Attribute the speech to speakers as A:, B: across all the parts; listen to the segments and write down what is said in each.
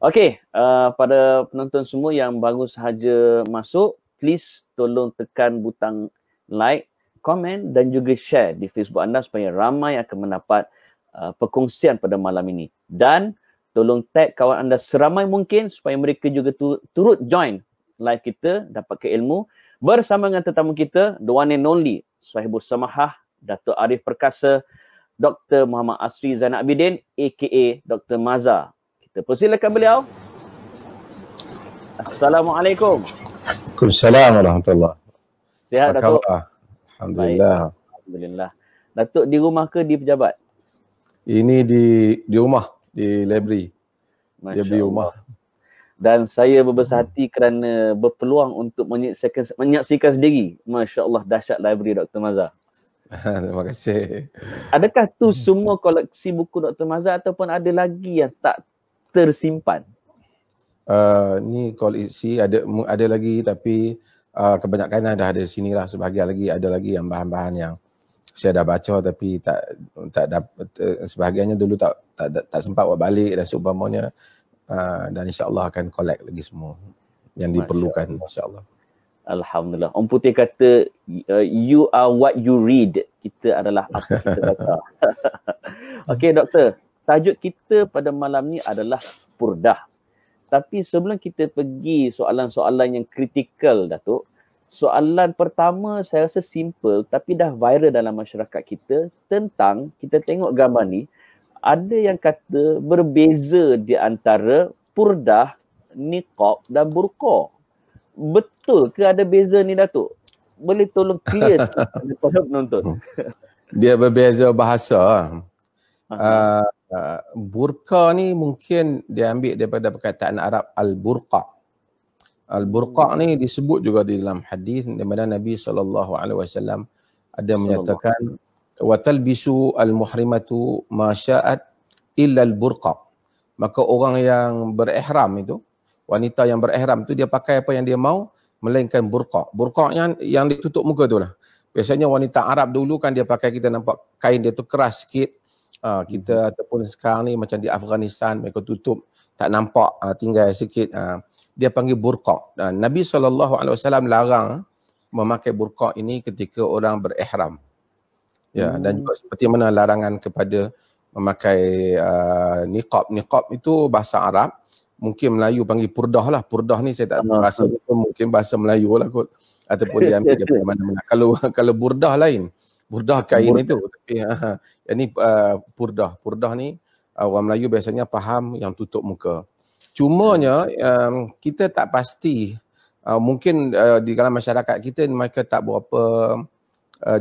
A: Okey, pada penonton semua yang baru sahaja masuk, please tolong tekan butang like, komen dan juga share di Facebook anda supaya ramai akan mendapat perkongsian pada malam ini. Dan tolong tag kawan anda seramai mungkin supaya mereka juga turut join live kita, dapatkan ilmu bersama dengan tetamu kita, the one and only Sahibus Samahah, Dato' Arif Perkasa, Dr. Muhammad Asri Zainal Abidin aka Dr. Maza. Kita persilakan beliau. Assalamualaikum.
B: Waalaikumsalam warahmatullahi.
A: Sihat Datuk?
B: Alhamdulillah.
A: Baik. Alhamdulillah. Datuk di rumah ke di pejabat?
B: Ini di rumah, di library. Dia beli rumah.
A: Dan saya berbesar hati kerana berpeluang untuk menyaksikan sendiri. Masya Allah, dahsyat library Dr. Maza.
B: Terima kasih.
A: Adakah tu semua koleksi buku Dr. Maza ataupun ada lagi yang tak tersimpan?
B: Ni koleksi ada lagi tapi kebanyakan dah ada sini lah. Sebahagian lagi ada lagi yang bahan-bahan yang saya dah baca tapi tak dapat, sebahagiannya dulu tak sempat buat balik dan seumpamanya, dan insya-Allah akan collect lagi semua yang diperlukan insya-Allah.
A: Alhamdulillah. Om Putih kata you are what you read. Kita adalah apa kita baca. Okey doktor, tajuk kita pada malam ni adalah purdah. Tapi sebelum kita pergi soalan-soalan yang kritikal Datuk, soalan pertama saya rasa simple tapi dah viral dalam masyarakat kita tentang, kita tengok gambar ni, ada yang kata berbeza di antara purdah, niqab dan burqa. Betul ke ada beza ni Datuk? Boleh tolong clear kepada penonton?
B: Dia berbeza bahasa. Burqa ni mungkin dia ambil daripada perkataan Arab al-burqa. Al-burqa ni disebut juga di dalam hadis di mana Nabi SAW ada menyatakan wa talbisu al-muhrimatu ma sya'at illa al-burqa. Maka orang yang berihram itu, wanita yang berihram tu dia pakai apa yang dia mau melainkan burqa. Burqa yang ditutup muka tu lah. Biasanya wanita Arab dulu kan dia pakai, kita nampak kain dia tu keras sikit. Kita ataupun sekarang ni macam di Afghanistan mereka tutup tak nampak, tinggal sikit, dia panggil burqa. Dan Nabi SAW larang memakai burqa ini ketika orang berihram. Ya, dan juga seperti mana larangan kepada memakai niqab. Niqab itu bahasa Arab, mungkin Melayu panggil purdah lah. Purdah ni saya tak rasa itu mungkin bahasa Melayu lah kot, ataupun dia ambil daripada mana-mana. Kalau burdah lain, burdah kain itu, tapi ini purdah. Purdah ni orang Melayu biasanya faham yang tutup muka. Cumanya kita tak pasti, mungkin di kalangan masyarakat kita mereka tak berapa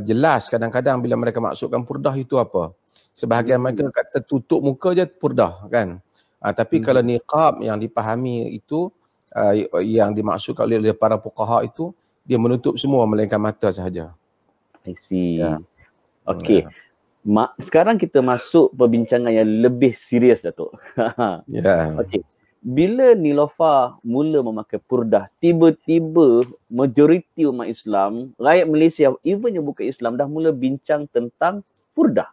B: jelas kadang-kadang bila mereka maksudkan purdah itu apa. Sebahagian mereka kata tutup muka je purdah kan. Tapi kalau niqab yang dipahami itu, yang dimaksudkan oleh para fuqaha itu, dia menutup semua melainkan mata sahaja.
A: I see. Okey. Sekarang kita masuk perbincangan yang lebih serius Datuk. Okey. Bila Niloufar mula memakai purdah, tiba-tiba majoriti umat Islam, rakyat Malaysia, even yang bukan Islam dah mula bincang tentang purdah.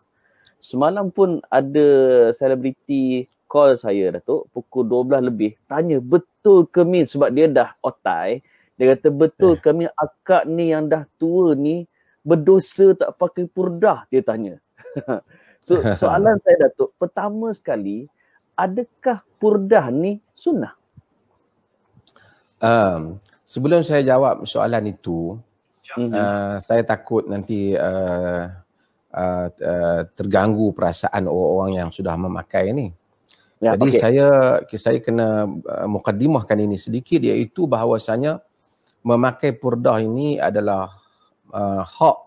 A: Semalam pun ada selebriti call saya Datuk, pukul 12 lebih, tanya betul ke Min, sebab dia dah otai, dia kata betul ke Min akak ni yang dah tua ni berdosa tak pakai purdah, dia tanya. So soalan saya Datuk, pertama sekali, adakah purdah ni sunnah?
B: Sebelum saya jawab soalan itu, saya takut nanti terganggu perasaan orang-orang yang sudah memakai ni. Jadi saya kena mukaddimahkan ini sedikit, iaitu bahawasanya memakai purdah ini adalah hak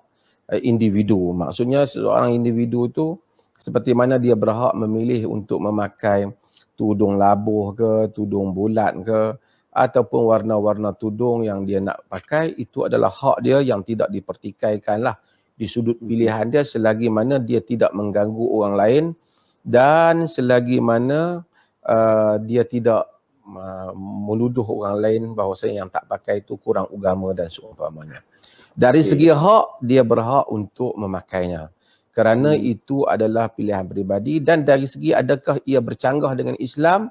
B: individu. Maksudnya seorang individu tu seperti mana dia berhak memilih untuk memakai tudung labuh ke, tudung bulat ke, ataupun warna-warna tudung yang dia nak pakai, itu adalah hak dia yang tidak dipertikaikan lah di sudut pilihan dia, selagi mana dia tidak mengganggu orang lain dan selagi mana dia tidak menuduh orang lain bahawasanya yang tak pakai itu kurang agama dan seumpamanya. Dari segi hak, dia berhak untuk memakainya. Kerana itu adalah pilihan peribadi, dan dari segi adakah ia bercanggah dengan Islam,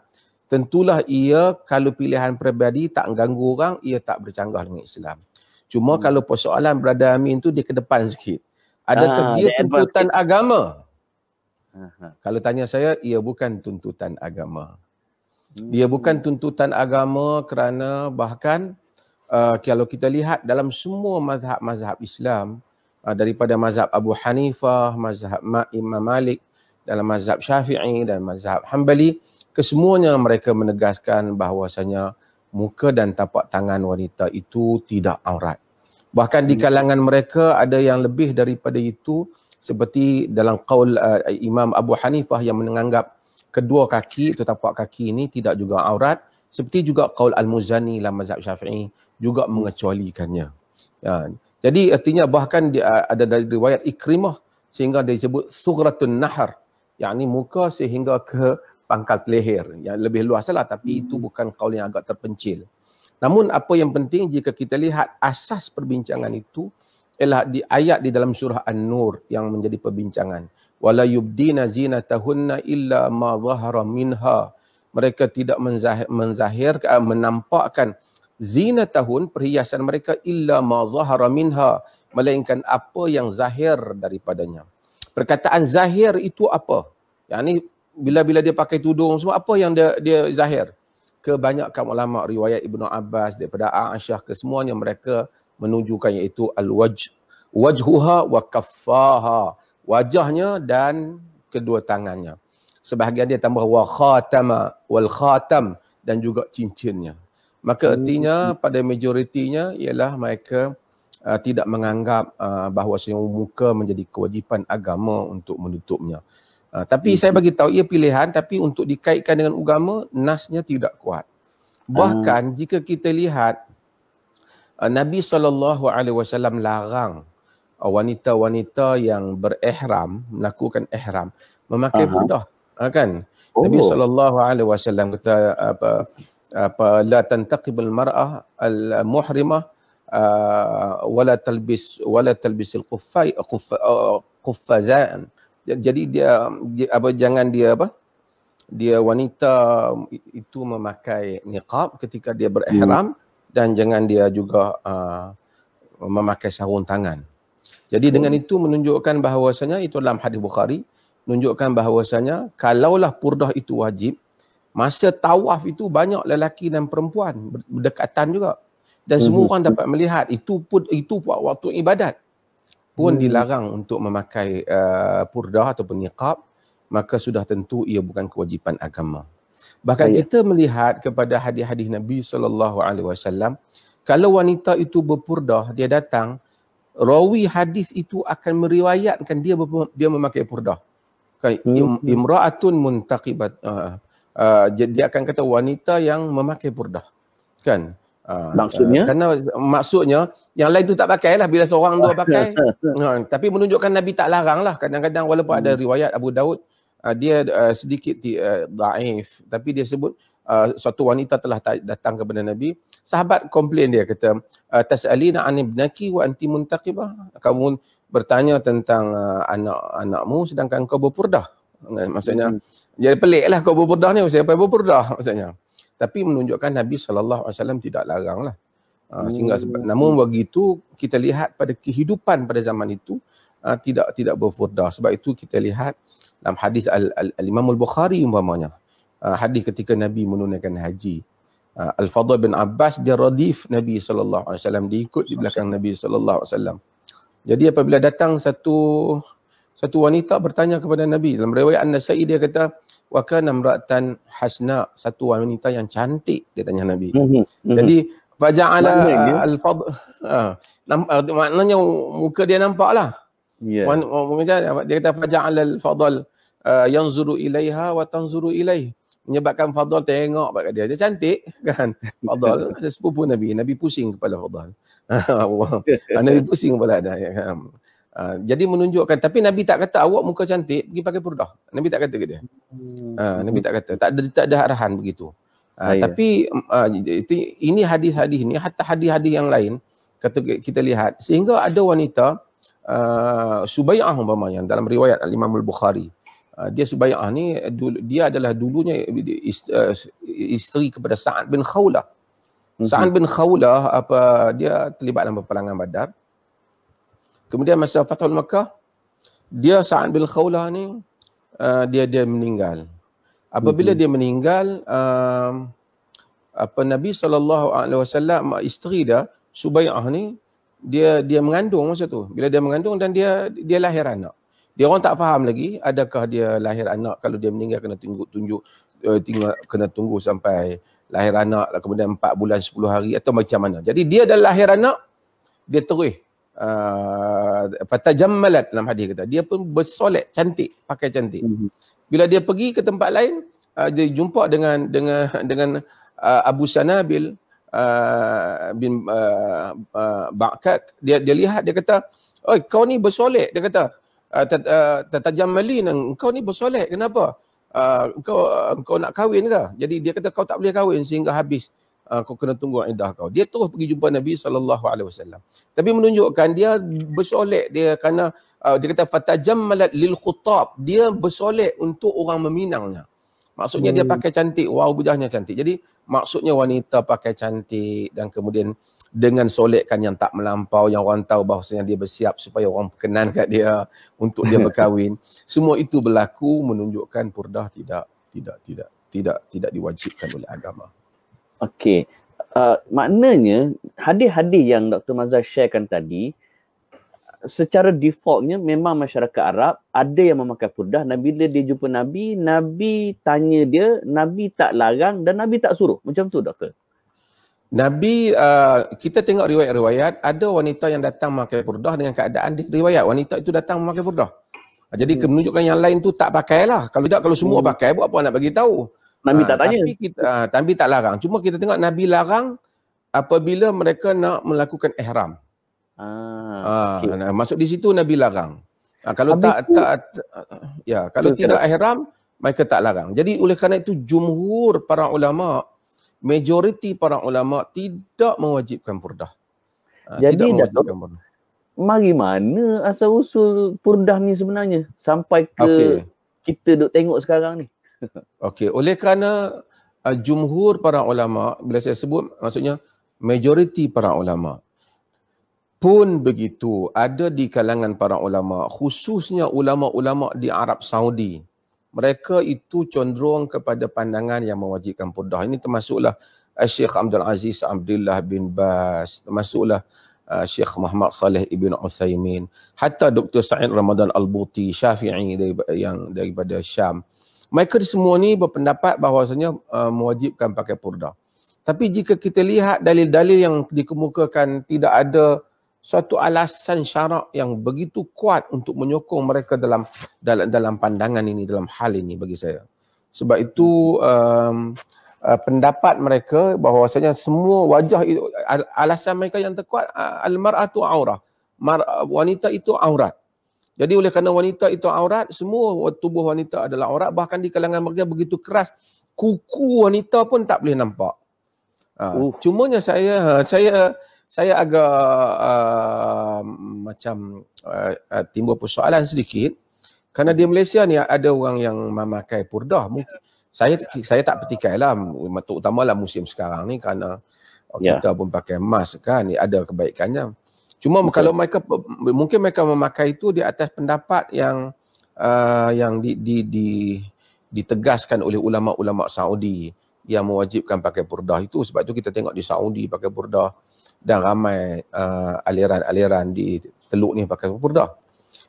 B: tentulah ia kalau pilihan peribadi tak mengganggu orang, ia tak bercanggah dengan Islam. Cuma kalau persoalan Brother Amin tu dia ke depan sikit. Adakah dia tuntutan agama? Kalau tanya saya, ia bukan tuntutan agama. Dia bukan tuntutan agama kerana bahkan kalau kita lihat dalam semua mazhab-mazhab Islam, daripada mazhab Abu Hanifah, mazhab Imam Malik, dalam mazhab Syafi'i dan mazhab Hanbali, kesemuanya mereka menegaskan bahawasanya muka dan tapak tangan wanita itu tidak aurat. Bahkan di kalangan mereka ada yang lebih daripada itu, seperti dalam qaul Imam Abu Hanifah yang menganggap kedua kaki atau tapak kaki ini tidak juga aurat, seperti juga qaul Al-Muzani dalam mazhab Syafi'i juga mengecualikannya. Ya. Jadi artinya bahkan ada dari riwayat Ikrimah sehingga dia disebut sughratun nahar, yakni muka sehingga ke pangkal leher. Yang lebih luas lah, tapi itu bukan qaul yang agak terpencil. Namun apa yang penting jika kita lihat asas perbincangan itu ialah di ayat di dalam surah An-Nur yang menjadi perbincangan. Wala yubdina zinatahunna illa ma zahara minha. Mereka tidak menzahirkan, menampakkan zinatahun, perhiasan mereka, illa ma zahara minha, melainkan apa yang zahir daripadanya. Perkataan zahir itu apa? Yang bila dia pakai tudung semua, apa yang dia zahir? Kebanyakan ulama riwayat Ibnu Abbas daripada Aisyah ke semuanya mereka menunjukkan iaitu wajhuha wa kaffaha, wajahnya dan kedua tangannya. Sebahagian dia tambah wa khatama wal khatam, dan juga cincinnya. Maka artinya pada majoritinya ialah mereka tidak menganggap bahawa muka menjadi kewajipan agama untuk menutupnya. Tapi saya bagi tahu ia pilihan, tapi untuk dikaitkan dengan agama, nasnya tidak kuat. Bahkan jika kita lihat Nabi SAW larang wanita-wanita yang berihram, melakukan ihram, memakai burdah, kan? Nabi SAW kata apa la tantaqibul mar'ah al-muhrimah wala talbisil quffazan. Jadi dia jangan dia wanita itu memakai niqab ketika dia berihram, dan jangan dia juga memakai sarung tangan. Jadi dengan itu menunjukkan bahawasanya, itu dalam hadis Bukhari, menunjukkan bahawasanya kalaulah purdah itu wajib, masa tawaf itu banyak lelaki dan perempuan berdekatan juga, dan semua orang dapat melihat. Itu waktu ibadat pun dilarang untuk memakai purdah ataupun niqab, maka sudah tentu ia bukan kewajipan agama. Bahkan kita melihat kepada hadis-hadis Nabi SAW, kalau wanita itu berpurdah, dia datang, rawi hadis itu akan meriwayatkan dia memakai purdah. Imra'atun muntaqibat, dia akan kata wanita yang memakai purdah, kan? Maksudnya yang lain tu tak pakai lah, bila seorang dua pakai. Tapi menunjukkan Nabi tak larang lah. Kadang-kadang walaupun ada riwayat Abu Daud, dia sedikit dhaif, tapi dia sebut suatu wanita telah datang kepada Nabi. Sahabat komplain, dia kata, tas'alina an ibnaki wa anti muntaqibah, kamu bertanya tentang anak-anakmu sedangkan kau berpurdah. Maksudnya jadi pelik lah, kau berpurdah ni, siapa yang berpurdah maksudnya. Tapi menunjukkan Nabi SAW tidak larang lah. Namun begitu kita lihat pada kehidupan pada zaman itu tidak berpurdah. Sebab itu kita lihat dalam hadis Al-Imam Al-Bukhari umpamanya, hadis ketika Nabi menunaikan haji, Al-Fadl bin Abbas dia radif Nabi SAW, dia ikut di belakang Nabi SAW. Jadi apabila datang satu wanita bertanya kepada Nabi, dalam riwayat An-Nasa'i dia kata, wa kana imra'atan hasna, satu wanita yang cantik, dia tanya Nabi. Jadi faja'ala al-fadl, maknanya muka dia nampaklah. Dia kata faja'ala al-fadl yanzuru ilaiha wa tanzuru ilaih, menyebabkan Fadl tengok pada dia. Dia cantik kan, Fadl sepupu Nabi. Nabi pusing kepala Fadl. Nabi pusing kepala dia. Jadi menunjukkan, tapi Nabi tak kata awak muka cantik pergi pakai purdah. Nabi tak kata ke dia. Nabi tak kata, tak ada arahan begitu. Tapi ini hadis-hadis ni, hatta hadis-hadis yang lain kita lihat, sehingga ada wanita Subay'ah umpamanya dalam riwayat Al-Imam Al-Bukhari. Dia Subay'ah ni dia adalah dulunya isteri kepada Sa'ad bin Khawlah. Sa'ad bin Khawlah dia terlibat dalam peperangan Badar. Kemudian masa Fathul Makkah, Sa'ad bin Khawlah ni dia meninggal. Apabila dia meninggal, Nabi SAW, isteri dia Subai'ah ni, dia mengandung masa tu. Bila dia mengandung dan dia lahir anak. Dia orang tak faham lagi adakah dia lahir anak, kalau dia meninggal kena kena tunggu sampai lahir anak, kemudian 4 bulan 10 hari atau macam mana. Jadi dia dah lahir anak, dia terus fatajammalat, dalam hadis kata dia pun bersolek cantik, pakai cantik. Bila dia pergi ke tempat lain, dia jumpa dengan Abu Sanabil bin Ba'kak. Dia lihat, dia kata, "Oi, kau ni bersolek." Dia kata, "Tatajammali, engkau ni bersolek, kenapa? Kau nak kahwin ke?" Jadi dia kata, "Kau tak boleh kahwin sehingga habis. Kau kena tunggu iddah kau." Dia terus pergi jumpa Nabi SAW. Tapi menunjukkan dia bersolek, dia kerana dia kata fatajammalat lil khutab, dia bersolek untuk orang meminangnya. Maksudnya dia pakai cantik, wow, wajahnya cantik. Jadi maksudnya wanita pakai cantik dan kemudian dengan solekkan yang tak melampau, yang orang tahu bahawasanya dia bersiap supaya orang berkenan kat dia untuk dia berkahwin. Semua itu berlaku menunjukkan purdah tidak diwajibkan oleh agama.
A: Okey. Maknanya hadis-hadis yang Dr. Mazhar sharekan tadi, secara defaultnya memang masyarakat Arab ada yang memakai purdah. Bila dia jumpa Nabi, Nabi tanya dia, Nabi tak larang dan Nabi tak suruh. Macam tu, Doktor?
B: Nabi, kita tengok riwayat-riwayat, ada wanita yang datang memakai purdah dengan keadaan riwayat wanita itu datang memakai purdah. Jadi menunjukkan yang lain tu tak pakailah. Kalau tidak, kalau semua pakai, buat apa nak bagi tahu?
A: Nabi tak tanya.
B: Nabi tak larang. Cuma kita tengok Nabi larang apabila mereka nak melakukan ihram. Okay. Masuk di situ Nabi larang. Kalau tidak ihram, mereka tak larang. Jadi oleh kerana itu jumhur para ulama, majoriti para ulama tidak mewajibkan purdah.
A: Jadi Datuk, mari mana asal usul purdah ni sebenarnya sampai ke kita duk tengok sekarang ni?
B: Okey, oleh kerana jumhur para ulama, bila saya sebut maksudnya majoriti para ulama pun begitu, ada di kalangan para ulama, khususnya ulama-ulama di Arab Saudi. Mereka itu cenderung kepada pandangan yang mewajibkan purdah. Ini termasuklah Syekh Abdul Aziz Abdullah bin Bas, termasuklah Syekh Muhammad Saleh Ibn Uthaymin, hatta Dr. Sa'id Ramadan Al-Buti, Syafi'i daripada Syam. Mereka semua ni berpendapat bahawasanya mewajibkan pakai purdah. Tapi jika kita lihat dalil-dalil yang dikemukakan, tidak ada suatu alasan syarak yang begitu kuat untuk menyokong mereka dalam pandangan ini, dalam hal ini bagi saya. Sebab itu pendapat mereka bahawasanya semua wajah, alasan mereka yang terkuat, al-mar'atu aurah, wanita itu aurat. Jadi oleh kerana wanita itu aurat, semua tubuh wanita adalah aurat, bahkan di kalangan mereka begitu keras, kuku wanita pun tak boleh nampak. Cumanya saya agak macam timbul persoalan sedikit, kerana di Malaysia ni ada orang yang memakai purdah. Saya tak petikailah, terutamanya musim sekarang ni, kerana kita pun pakai mask kan, ada kebaikannya. Cuma kalau mereka mungkin mereka memakai itu di atas pendapat yang ditegaskan oleh ulama-ulama Saudi yang mewajibkan pakai purdah itu. Sebab itu kita tengok di Saudi pakai purdah, dan ramai aliran-aliran di Teluk ni pakai purdah.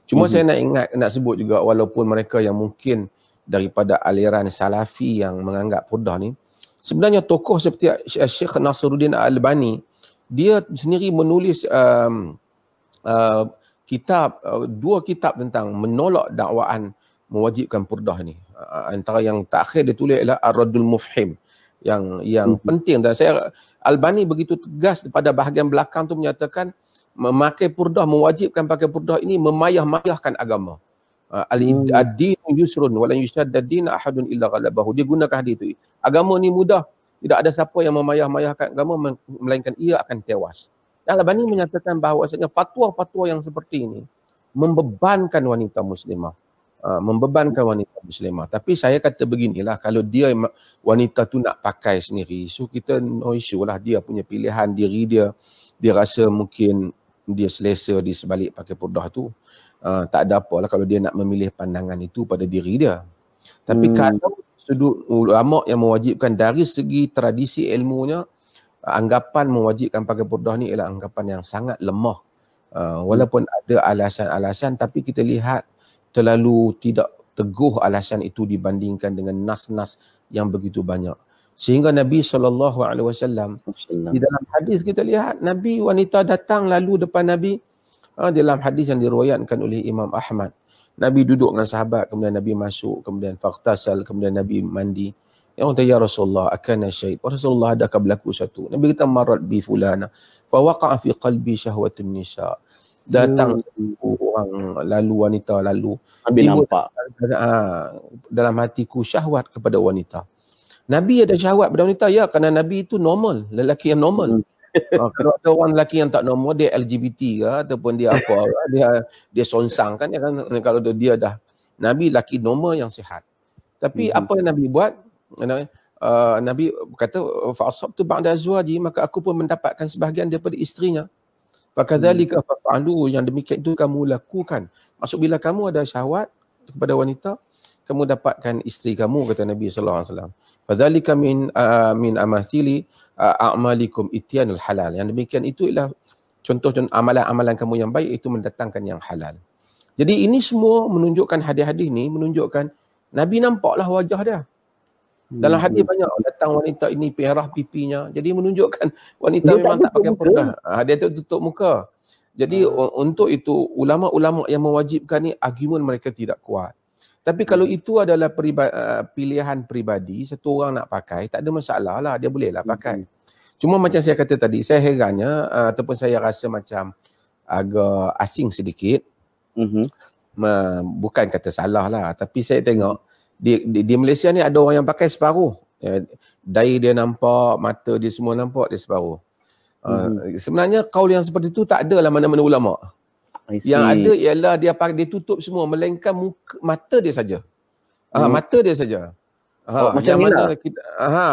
B: Cuma saya nak sebut juga, walaupun mereka yang mungkin daripada aliran Salafi yang menganggap purdah ni, sebenarnya tokoh seperti Syekh Nasiruddin Al-Albani, dia sendiri menulis dua kitab tentang menolak dakwaan mewajibkan purdah ni. Antara yang terakhir dia tulis adalah Ar-Raddul Mufhim, yang penting. Dan saya, Albani begitu tegas pada bahagian belakang tu menyatakan memakai purdah, mewajibkan pakai purdah ini memayah-mayahkan agama. Ad-dinu yusrun wa lan yushaddad din ahadun illa ghalabahu. Dia gunakan hadis itu. Agama ni mudah, tidak ada siapa yang memayah-mayahkan agama melainkan ia akan tewas. Al-Albani menyatakan bahawasanya fatwa-fatwa yang seperti ini membebankan wanita muslimah. membebankan wanita muslimah. Tapi saya kata beginilah, kalau dia wanita tu nak pakai sendiri, so kita no issue lah, dia punya pilihan diri dia, dia rasa mungkin dia selesa di sebalik pakai purdah tu, tak ada apalah kalau dia nak memilih pandangan itu pada diri dia. Tapi kalau sudut ulama yang mewajibkan dari segi tradisi ilmunya, anggapan mewajibkan pakai purdah ni ialah anggapan yang sangat lemah. Walaupun ada alasan-alasan, tapi kita lihat terlalu tidak teguh alasan itu dibandingkan dengan nas-nas yang begitu banyak. Sehingga Nabi SAW di dalam hadis kita lihat, Nabi wanita datang lalu depan Nabi, dalam hadis yang diriwayatkan oleh Imam Ahmad, Nabi duduk dengan sahabat, kemudian Nabi masuk, kemudian faqtasal, kemudian Nabi mandi. Ya Allah, ya Rasulullah, akana syait. Rasulullah, adakah berlaku satu? Nabi kata, marat bi fulana fa waqa'a fi qalbi syahwatun nisa. Datang orang lalu, wanita lalu,
A: Nabi nampak
B: dalam hatiku syahwat kepada wanita. Nabi ada syahwat pada wanita, ya, kerana Nabi itu normal, lelaki yang normal. Kalau ada orang lelaki yang tak normal, dia LGBT ke ataupun dia apa, dia sonsang kan, kalau dia dah, Nabi lelaki normal yang sihat. Tapi apa yang Nabi buat? Nabi kata, fa'asabtu ba'da azwaji, maka aku pun mendapatkan sebahagian daripada isterinya. Fakadzalika fa'alu, yang demikian itu kamu lakukan. Maksud bila kamu ada syahwat kepada wanita, kamu dapatkan isteri kamu, kata Nabi sallallahu alaihi wasallam. Fadzalika min amathili a'malikum ityanul halal. Yang demikian itu ialah contoh-contoh amalan-amalan kamu yang baik, itu mendatangkan yang halal. Jadi ini semua menunjukkan, hadis-hadis ni menunjukkan Nabi nampaklah wajah dia. Dalam hadis banyak datang wanita ini perah pipinya. Jadi menunjukkan wanita dia memang tak pakai purdah. Dia tutup muka. Jadi untuk itu ulama-ulama yang mewajibkan ni, argument mereka tidak kuat. Tapi kalau itu adalah pilihan peribadi, satu orang nak pakai, tak ada masalah lah, dia bolehlah pakai. Cuma macam saya kata tadi, saya herannya ataupun saya rasa macam agak asing sedikit. Bukan kata salah lah, tapi saya tengok di Malaysia ni ada orang yang pakai separuh. Dahi dia nampak, mata dia semua nampak, dia separuh. Sebenarnya kaul yang seperti itu tak ada lah mana-mana ulama. Yang ada ialah dia tutup semua, melainkan mata dia saja. Mata dia saja. Yang mana kita,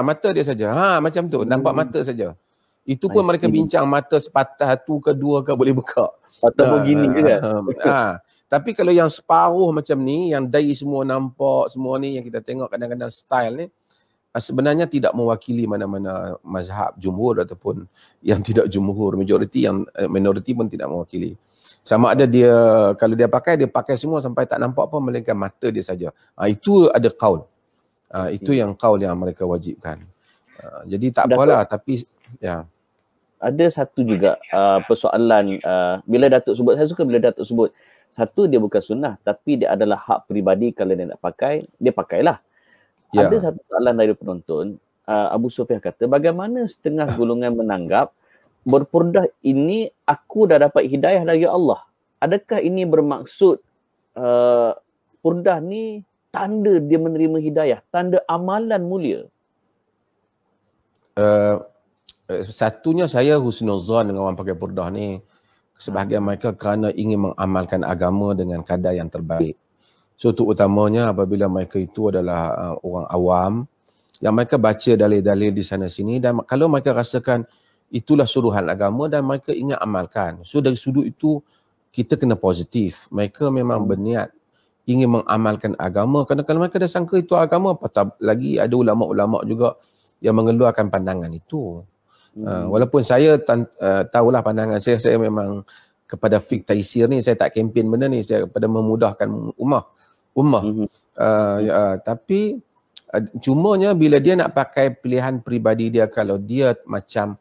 B: mata dia saja. Macam tu, nampak mata saja. Itu pun mereka bincang mata sepatah, satu ke dua ke boleh buka.
A: Atau begini juga.
B: Tapi kalau yang separuh macam ni, yang dahi semua nampak, semua ni yang kita tengok kadang-kadang style ni, sebenarnya tidak mewakili mana-mana mazhab jumhur ataupun yang tidak jumhur, majoriti, yang minoriti pun tidak mewakili. Sama ada dia, kalau dia pakai semua sampai tak nampak apa, melainkan mata dia saja. Itu ada qaul. Itu yang qaul yang mereka wajibkan. Jadi tak apalah, tapi ya.
A: Ada satu juga persoalan, bila Datuk sebut, saya suka bila Datuk sebut, satu, dia bukan sunnah, tapi dia adalah hak peribadi. Kalau dia nak pakai, dia pakailah. Ada satu soalan dari penonton, Abu Sufyan kata, bagaimana setengah golongan menanggap berpurdah ini aku dah dapat hidayah dari Allah? Adakah ini bermaksud purdah ni tanda dia menerima hidayah, tanda amalan mulia?
B: Satunya, saya husnuzan dengan orang pakai purdah ni, sebahagian mereka kerana ingin mengamalkan agama dengan kadar yang terbaik. So terutamanya apabila mereka itu adalah orang awam, yang mereka baca dalil-dalil di sana sini, dan kalau mereka rasakan itulah suruhan agama dan mereka ingin amalkan. So dari sudut itu kita kena positif. Mereka memang berniat ingin mengamalkan agama, kerana kalau mereka dah sangka itu agama, apatah lagi ada ulama-ulama juga yang mengeluarkan pandangan itu. Walaupun saya tahulah pandangan saya memang kepada fiqh taisir ni, saya tak kempen benda ni, saya kepada memudahkan ummah. Tapi cumanya bila dia nak pakai pilihan peribadi dia, kalau dia macam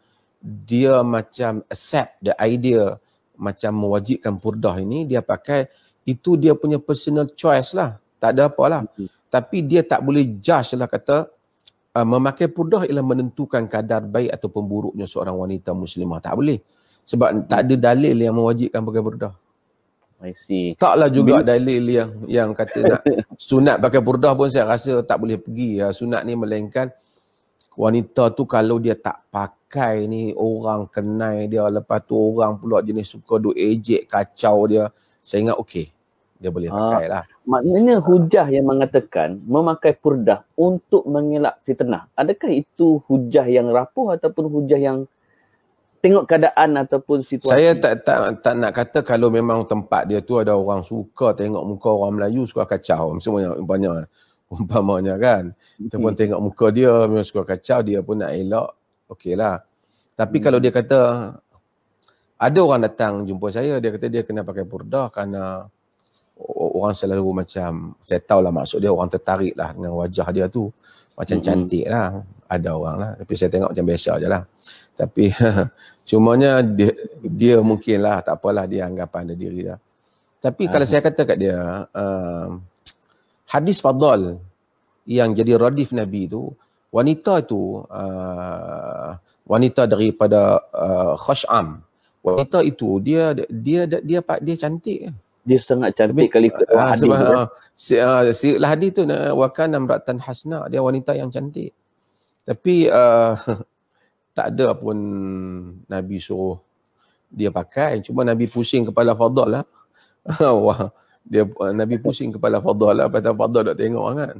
B: accept the idea macam mewajibkan purdah ini, dia pakai, itu dia punya personal choice lah, tak ada apalah. Tapi dia tak boleh judge lah, kata memakai purdah ialah menentukan kadar baik ataupun buruknya seorang wanita muslimah. Tak boleh, sebab tak ada dalil yang mewajibkan pakai purdah.
A: I see.
B: Taklah juga dalil yang kata nak sunat pakai purdah pun saya rasa tak boleh pergi. Sunat ni melainkan wanita tu kalau dia tak pakai ni, orang kenal dia, lepas tu orang pula jenis suka duk ejek, kacau dia, saya ingat okey. dia boleh pakai lah.
A: Maknanya hujah yang mengatakan memakai purdah untuk mengelak fitnah, adakah itu hujah yang rapuh ataupun hujah yang tengok keadaan ataupun situasi?
B: Saya tak nak kata kalau memang tempat dia tu ada orang suka tengok muka orang Melayu suka kacau. Semuanya umpamanya kan. Kita pun tengok muka dia memang suka kacau, dia pun nak elak, okeylah. Tapi kalau dia kata, ada orang datang jumpa saya, dia kata dia kena pakai purdah kerana orang selalu macam, saya tahulah maksud dia, orang tertarik lah dengan wajah dia tu. Macam cantik lah. Ada orang lah. Tapi saya tengok macam biasa je lah. Tapi cumanya dia mungkin lah, tak apalah, dia anggapan ada diri lah. Tapi kalau saya kata kat dia, hadis fadal yang jadi radif Nabi tu, wanita tu, wanita daripada Khash'am, wanita itu dia cantik.
A: Dia sangat cantik kali
B: si hadis tu, wa kana imra'atan hasna, dia wanita yang cantik. Tapi tak ada pun Nabi suruh dia pakai, cuma Nabi pusing kepala fadal lah. Wah, Nabi pusing kepala fadal lah, pasal fadal tak tengok kan.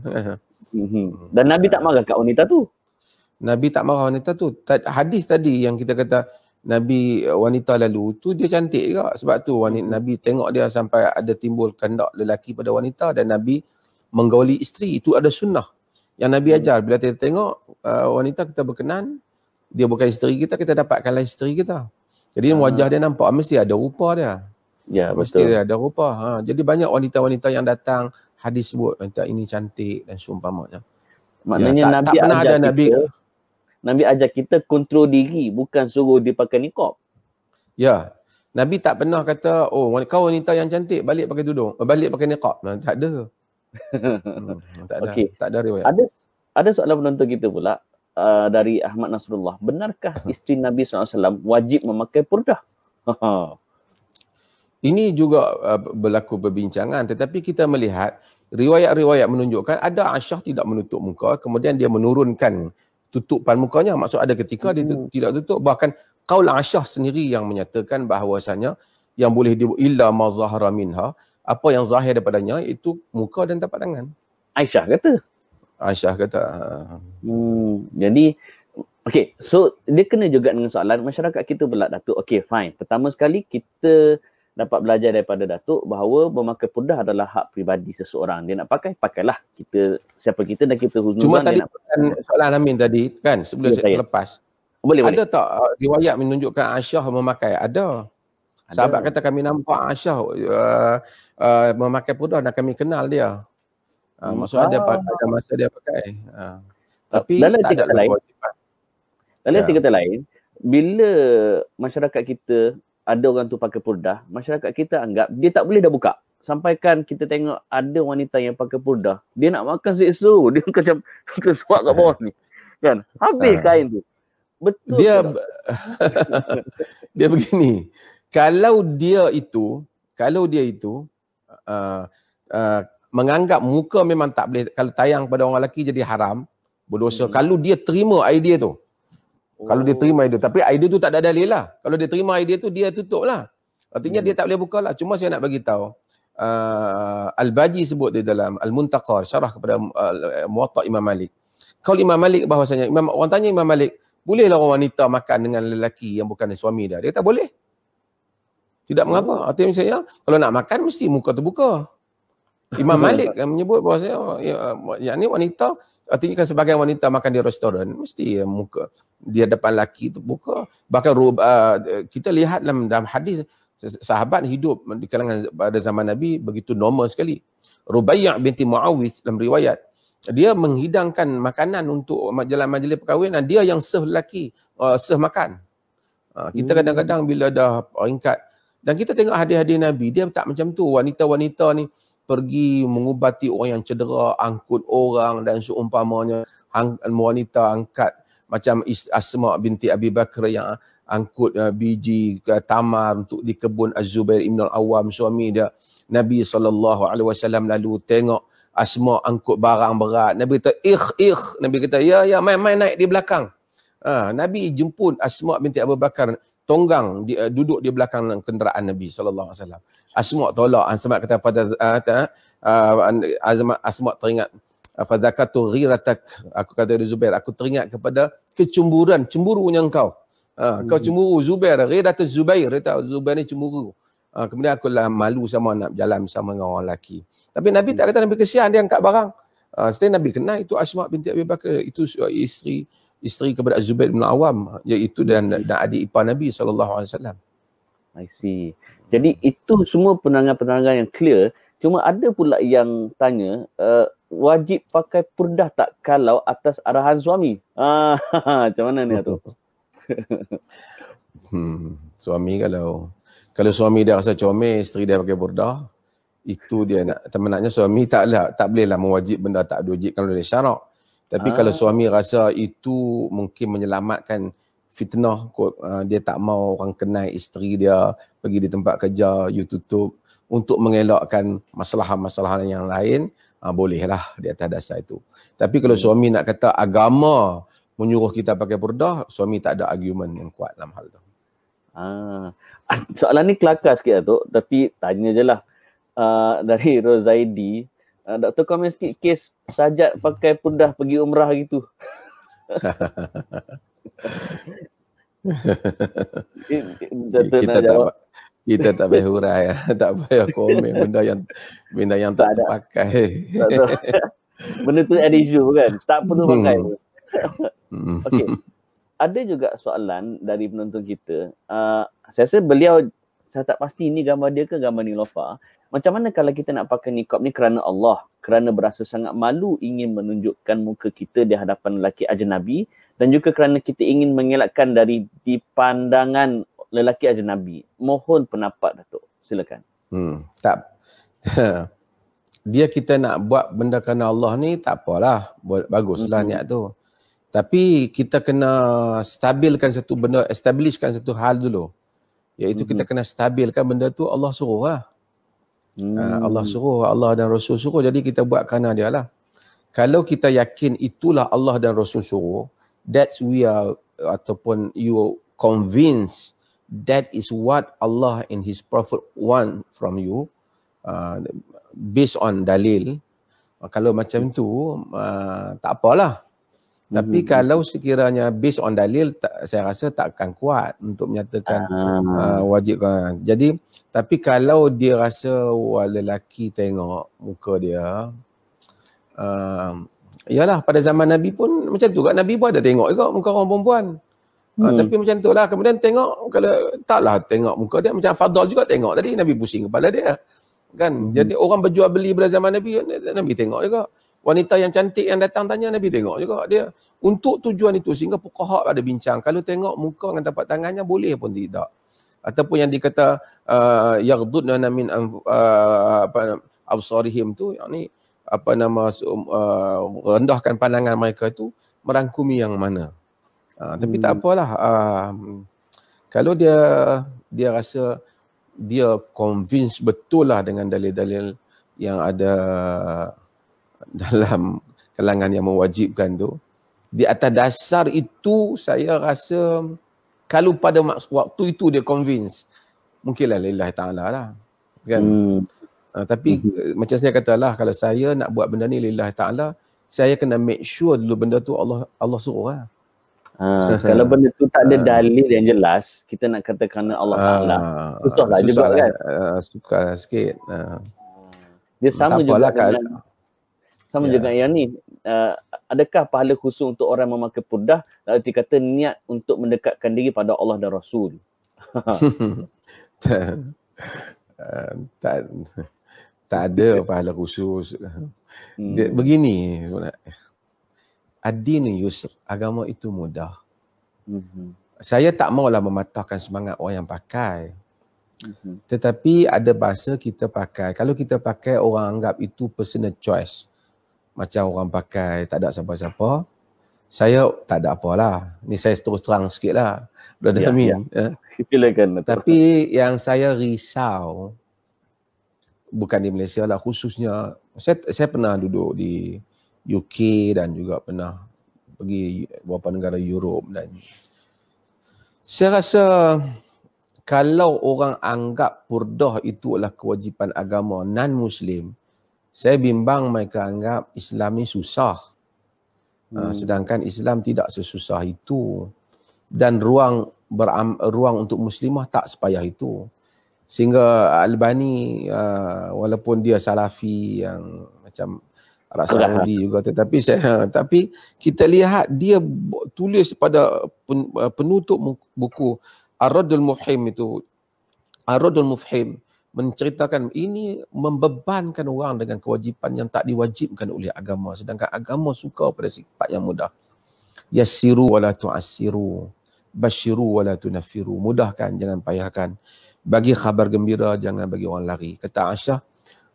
A: Dan Nabi tak marah kat wanita tu.
B: Nabi tak marah wanita tu. Hadis tadi yang kita kata Nabi wanita lalu tu dia cantik juga, sebab tu Nabi tengok dia sampai ada timbul kehendak lelaki pada wanita dan Nabi menggauli isteri. Itu ada sunnah yang Nabi ajar. Bila kita tengok wanita kita berkenan, dia bukan isteri kita, kita dapatkanlah isteri kita. Jadi wajah dia nampak, mesti ada rupa dia.
A: Ya,
B: mesti
A: betul.
B: dia ada rupa. Jadi banyak wanita-wanita yang datang, hadis sebut wanita ini cantik dan seumpamanya.
A: Maknanya
B: ya,
A: Nabi ajar kita, Nabi ajar kita kontrol diri, bukan suruh dia pakai niqab.
B: Ya. Nabi tak pernah kata, oh kau wanita yang cantik, balik pakai tudung, balik pakai niqab. Tak ada. Tak ada.
A: Okay.
B: Tak ada riwayat.
A: Ada soalan penonton kita pula dari Ahmad Nasrullah. Benarkah isteri Nabi SAW wajib memakai purdah?
B: Ini juga berlaku perbincangan, tetapi kita melihat riwayat-riwayat menunjukkan ada Aisyah tidak menutup muka, kemudian dia menurunkan tutupan mukanya. Maksud ada ketika dia tidak tutup. Bahkan qaul Aisyah sendiri yang menyatakan bahawasanya yang boleh illa ma zahara minha, apa yang zahir daripadanya itu muka dan tapak tangan.
A: Aisyah kata.
B: Aisyah kata.
A: Jadi, okay, so dia kena juga dengan soalan masyarakat kita pula, Datuk. Okay, fine. Pertama sekali kita dapat belajar daripada Datuk bahawa memakai purdah adalah hak peribadi seseorang. Dia nak pakai, pakailah. Siapa kita dan kita huzuzan.
B: Cuma tadi soalan Amin tadi kan, sebelum saya terlepas.
A: Boleh.
B: Ada tak riwayat menunjukkan Aisyah memakai? Ada. Sahabat kata kami nampak Aisyah memakai purdah dan kami kenal dia. Maksud ada masa dia pakai. Tapi
A: dalam
B: tak ada kewajipan.
A: Dalam kata lain, bila masyarakat kita ada orang tu pakai purdah, masyarakat kita anggap dia tak boleh dah buka. Sampaikan kita tengok ada wanita yang pakai purdah, dia nak makan seksa, dia macam tersuak kat bawah ni. Kan? Habis kain tu. Betul.
B: Dia begini. Kalau dia itu menganggap muka memang tak boleh, kalau tayang pada orang lelaki jadi haram, berdosa. Kalau dia terima idea tu. Kalau dia terima idea, tapi idea tu tak ada dalil lah. Kalau dia terima idea tu, dia tutup lah. Artinya dia tak boleh buka lah. Cuma saya nak bagi tahu, Al-Baji sebut di dalam Al-Muntaqa, syarah kepada Muwatta Imam Malik. Kalau Imam Malik bahawasanya, orang tanya Imam Malik, bolehlah orang wanita makan dengan lelaki yang bukan suami dia? Dia kata boleh. Tidak mengapa. Artinya misalnya, kalau nak makan mesti muka terbuka. Imam Malik menyebut bahawasanya yang ni wanita, artinya kan sebagai wanita makan di restoran mesti muka dia depan lelaki terbuka. Bahkan kita lihat dalam hadis, sahabat hidup di kalangan pada zaman Nabi begitu normal sekali. Rubai' binti Muawidh dalam riwayat, dia menghidangkan makanan untuk majlis perkahwinan, dia yang serve lelaki, serve makan. Kita kadang-kadang bila dah peringkat, dan kita tengok hadis-hadis Nabi, dia tak macam tu. Wanita-wanita ni pergi mengubati orang yang cedera, angkut orang dan seumpamanya. Wanita angkat macam Asma binti Abi Bakr yang angkut biji tamar untuk di kebun Az-Zubair Ibn Al-Awwam, suami dia. Nabi SAW lalu tengok Asma angkut barang berat. Nabi kata, Nabi kata, ya, main naik di belakang. Nabi jemput Asma binti Abu Bakar, tonggang, duduk di belakang kenderaan Nabi SAW. Asma' tolak. Asma' kata pada Asma' teringat fadzakatu ghiratak, aku kata dari Zubair, aku teringat kepada kecemburuan, cemburunya engkau. Kau cemburu Zubair, ghiratu Zubair, Zubair ni cemburu. Kemudian aku lah malu sama nak berjalan bersama dengan orang lelaki. Tapi Nabi tak kata Nabi kesian dia angkat barang. Setelah Nabi kenal itu Asma' binti Abi Bakar, itu isteri kepada Zubair bin Awam, iaitu dan adik ipar Nabi SAW.
A: I see. Jadi itu semua penerangan-penerangan yang clear. Cuma ada pula yang tanya, wajib pakai purdah tak kalau atas arahan suami? Macam mana ni tu?
B: Suami kalau suami dia rasa comel, isteri dia pakai purdah, itu dia nak, sebenarnya suami tak bolehlah mewajib benda tak ada wajib kalau dia syarak. Tapi kalau suami rasa itu mungkin menyelamatkan fitnah, dia tak mau orang kenal isteri dia, pergi di tempat kerja, you tutup, untuk mengelakkan masalah-masalah yang lain, bolehlah di atas dasar itu. Tapi kalau suami nak kata agama menyuruh kita pakai purdah, suami tak ada argument yang kuat dalam hal tu.
A: Soalan ni kelakar sikit lah tu, tapi tanya je lah. Dari Rozaidi, Dr. komen sikit kes Sajat pakai purdah pergi umrah gitu.
B: Kita tak payah hurai, tak payah komen benda yang tak terpakai.
A: Benda tu ada isu kan, tak perlu pakai. Okey. Ada juga soalan dari penonton kita. Saya rasa beliau, saya tak pasti ini gambar dia ke gambar Nilofa. Macam mana kalau kita nak pakai niqab ni kerana Allah, kerana berasa sangat malu ingin menunjukkan muka kita di hadapan lelaki ajnabi, dan juga kerana kita ingin mengelakkan dari dipandangan lelaki ajnabi. Mohon pendapat Datuk. Silakan.
B: Tak. Dia kita nak buat benda kerana Allah ni tak apalah. Baguslah niat tu. Tapi kita kena stabilkan satu benda, establishkan satu hal dulu. Iaitu kita kena stabilkan benda tu Allah suruh lah. Allah suruh, Allah dan Rasul suruh, jadi kita buat kerana dia lah. Kalau kita yakin itulah Allah dan Rasul suruh, that's we are, ataupun you convinced that is what Allah and His Prophet want from you, based on dalil, kalau macam tu tak apalah. Tapi kalau sekiranya based on dalil, saya rasa takkan kuat untuk menyatakan wajib. Jadi, tapi kalau dia rasa lelaki tengok muka dia, yalah pada zaman Nabi pun macam tu kan, Nabi pun ada tengok juga muka orang perempuan. Tapi macam tu lah, kemudian tengok, kalau taklah tengok muka dia, macam Fadal juga tengok tadi, Nabi pusing kepala dia. Kan? Jadi orang berjual beli pada zaman Nabi, Nabi tengok juga. Wanita yang cantik yang datang tanya, Nabi tengok juga dia. Untuk tujuan itu, sehingga fuqaha ada bincang, kalau tengok muka dengan tapak tangannya boleh pun tidak. Ataupun yang dikata yaghdudna min absarihim tu, yakni rendahkan pandangan mereka itu merangkumi yang mana. Tapi tak apalah. Kalau dia rasa dia convince betul lah dengan dalil-dalil yang ada dalam kalangan yang mewajibkan tu, di atas dasar itu saya rasa kalau pada waktu itu dia convince, mungkinlah lillahi ta'ala lah kan. Tapi macam saya katalah, kalau saya nak buat benda ni lillahi ta'ala, saya kena make sure dulu benda tu Allah suruh lah.
A: Kalau benda tu tak ada dalil yang jelas, kita nak katakan Allah Ta'ala, susahlah juga kan.
B: Susah sikit.
A: Dia sama juga dengan sama juga yang ni. Adakah pahala khusus untuk orang memakai purdah? Lalu dikata niat untuk mendekatkan diri pada Allah dan Rasul.
B: Tak ada pahala khusus. Begini sebenarnya. Ad-din yusr, agama itu mudah. Saya tak maulah mematahkan semangat orang yang pakai. Tetapi ada bahasa kita pakai. Kalau kita pakai, orang anggap itu personal choice. Macam orang pakai tak ada siapa-siapa. Saya tak ada apalah. Ni saya terus terang sikit lah. Brother Amin.
A: Silakan.
B: Tapi yang saya risau, bukan di Malaysia lah, khususnya saya pernah duduk di UK dan juga pernah pergi beberapa negara Europe, dan saya rasa kalau orang anggap purdah itu adalah kewajipan agama non-Muslim, saya bimbang mereka anggap Islam ni susah. Sedangkan Islam tidak sesusah itu. Dan ruang untuk muslimah tak sepayah itu. Sehingga Albani, walaupun dia Salafi yang macam Arab Saudi juga, tapi kita lihat dia tulis pada penutup buku Ar-Raddul Mufhim itu, Ar-Raddul Mufhim menceritakan ini membebankan orang dengan kewajipan yang tak diwajibkan oleh agama, sedangkan agama suka pada sifat yang mudah. Yassiru wala tu'assiru, basyiru wala tunaffiru, mudahkan jangan payahkan, bagi khabar gembira jangan bagi orang lari. Kata Aisyah,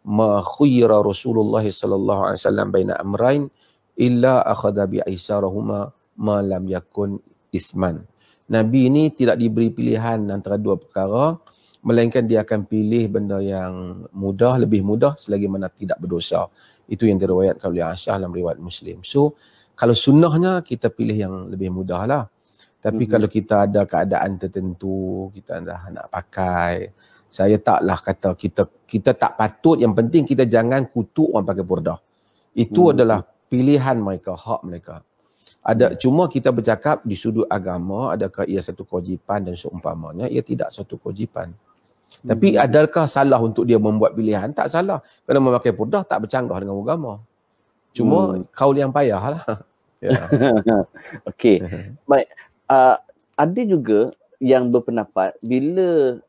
B: ma khuyira Rasulullah sallallahu alaihi wasallam baina amrain illa akhadha bi aisarahuma ma lam yakun ithman. Nabi ini tidak diberi pilihan antara dua perkara, melainkan dia akan pilih benda yang mudah, lebih mudah selagi mana tidak berdosa. Itu yang diriwayatkan oleh Aisyah dalam riwayat Muslim. So, kalau sunnahnya kita pilih yang lebih mudah lah. Tapi kalau kita ada keadaan tertentu, kita dah nak pakai, saya taklah kata kita tak patut, yang penting kita jangan kutuk orang pakai burdah. Itu adalah pilihan mereka, hak mereka. Cuma kita bercakap di sudut agama, adakah ia satu kewajipan, dan seumpamanya ia tidak satu kewajipan. Tapi adakah salah untuk dia membuat pilihan? Tak salah. Kerana memakai burdah tak bercanggah dengan agama. Cuma kaul yang payah lah. Ya.
A: Okey. Baik. Ada juga yang berpendapat bila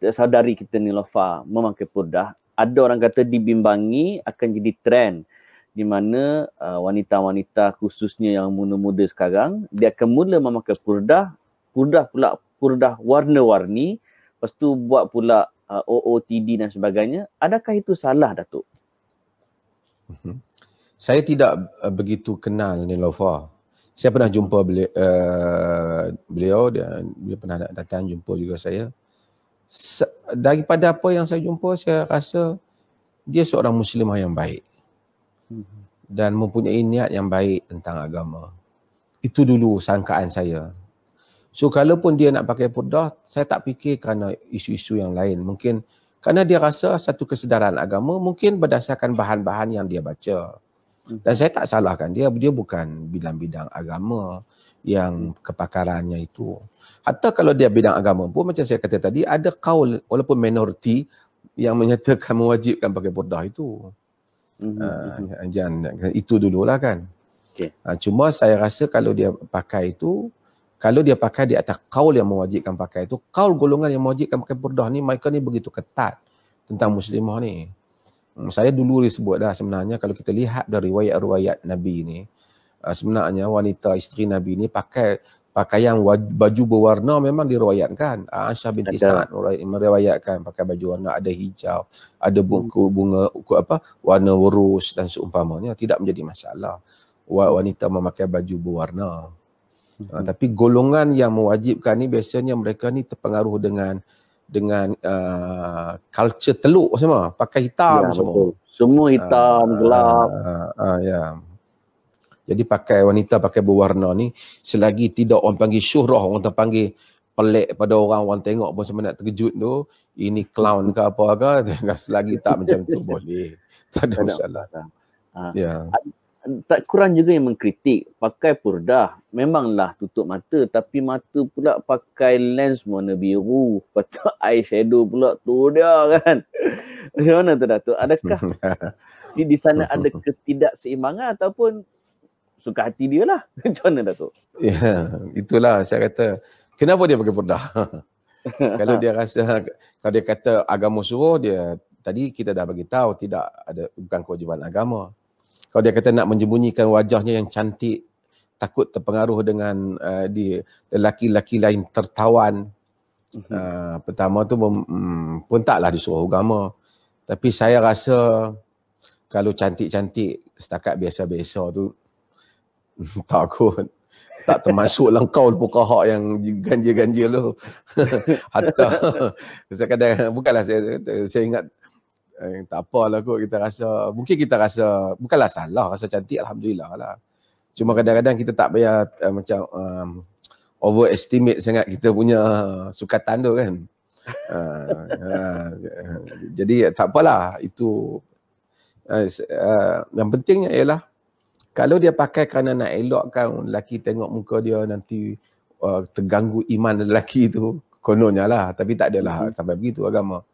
A: saudari kita Niloufar memakai burdah, ada orang kata dibimbangi akan jadi trend, di mana wanita-wanita khususnya yang muda-muda sekarang, dia akan mula memakai purdah warna-warni, lepas tu buat pula OOTD dan sebagainya. Adakah itu salah, Datuk?
B: Saya tidak begitu kenal Niloufar. Saya pernah jumpa beliau, dia pernah datang jumpa juga saya. Daripada apa yang saya jumpa, saya rasa dia seorang muslimah yang baik dan mempunyai niat yang baik tentang agama. Itu dulu sangkaan saya. So kalaupun dia nak pakai purdah, saya tak fikir kerana isu-isu yang lain. Mungkin kerana dia rasa satu kesedaran agama, mungkin berdasarkan bahan-bahan yang dia baca. Dan saya tak salahkan dia bukan bidang-bidang agama yang kepakarannya itu. Hatta kalau dia bidang agama pun, macam saya kata tadi, ada kaul walaupun minoriti yang menyatakan mewajibkan pakai purdah itu. Jangan, itu dululah kan. Okay. Cuma saya rasa kalau dia pakai itu, kalau dia pakai di atas kaul yang mewajibkan pakai itu, kaul golongan yang mewajibkan pakai purdah ni, mereka ni begitu ketat tentang muslimah ni. Saya dulu disebut dah, sebenarnya kalau kita lihat dari riwayat-riwayat Nabi ni, sebenarnya wanita isteri Nabi ni pakai pakaian baju berwarna memang diriwayatkan. Aisyah binti Sa'ad meriwayatkan pakai baju warna, ada hijau, ada bunga warna urus dan seumpamanya, tidak menjadi masalah wanita memakai baju berwarna. Tapi golongan yang mewajibkan ni biasanya mereka ni terpengaruh dengan culture teluk semua, pakai hitam ya, semua.
A: Betul. Semua hitam, gelap.
B: Ya. Jadi wanita pakai berwarna ni, selagi tidak orang panggil syuhrah, orang terpanggil pelik pada orang tengok pun sebenarnya terkejut tu, ini clown ke apa ke, selagi tak macam tu boleh. Tak ada masalah. Ya.
A: Tak kurang juga yang mengkritik pakai purdah, memanglah tutup mata, tapi mata pula pakai lens warna biru, patut eyeshadow pula tu dia kan. Macam mana tu Datuk? Adakah di sana ada ketidakseimbangan ataupun suka hati dia lah? Macam mana Datuk?
B: Ya, itulah saya kata, kenapa dia pakai purdah? Kalau dia rasa, kalau dia kata agama suruh, dia tadi kita dah bagi tahu tidak ada, bukan kewajiban agama. Kalau dia kata nak menyembunyikan wajahnya yang cantik, takut terpengaruh dengan lelaki-lelaki lain tertawan. Pertama tu pun taklah disuruh agama. Tapi saya rasa kalau cantik-cantik setakat biasa-biasa tu, takut tak termasuk langkau fuqaha yang ganjil-ganjil tu. Hatta saya kadang, bukanlah saya ingat, tak apalah kot, mungkin kita rasa bukanlah salah, rasa cantik alhamdulillah lah. Cuma kadang-kadang kita tak payah macam overestimate sangat kita punya sukatan tu kan. Jadi tak apalah itu. Yang pentingnya ialah kalau dia pakai kerana nak elokkan lelaki tengok muka dia nanti terganggu iman lelaki tu, kononnya lah, tapi tak adalah sampai begitu agama.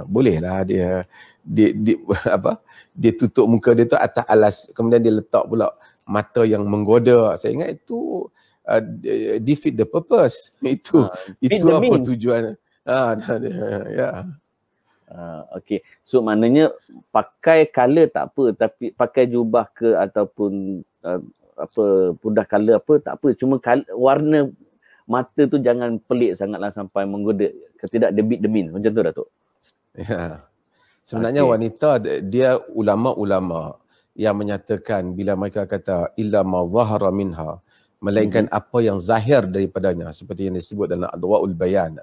B: Bolehlah dia dia tutup muka dia tu atas alas, kemudian dia letak pula mata yang menggoda. Saya ingat itu defeat the purpose. Itu apa tujuan?
A: Okey. So maknanya pakai color tak apa, tapi pakai jubah ke ataupun purdah color apa tak apa, cuma warna mata tu jangan pelik sangatlah sampai menggoda, tidak debit demin macam tu Datuk.
B: Ya. Sebenarnya wanita dia ulama-ulama yang menyatakan bila mereka kata illa ma zahara minha, melainkan apa yang zahir daripadanya, seperti yang disebut dalam Adwaul Bayan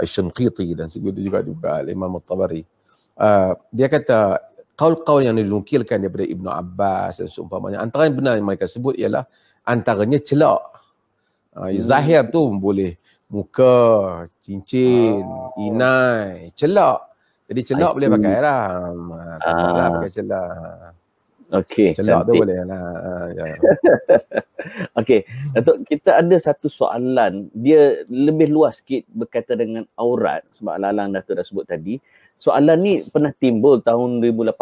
B: Asy-Syanqiti dan juga Imam At-Tabari. Dia kata qaul-qaul yang dinukilkan daripada Ibnu Abbas dan seumpamanya, antara yang benar yang mereka sebut ialah antaranya celak. Zahir tu boleh muka, cincin, inai, celak. Jadi celak boleh pakai lah. Tak apalah pakai celak.
A: Okey.
B: Celak tu boleh lah.
A: Okey. Datuk, kita ada satu soalan. Dia lebih luas sikit berkaitan dengan aurat. Sebab Lalang Datuk dah sebut tadi. Soalan ni pernah timbul tahun 2018.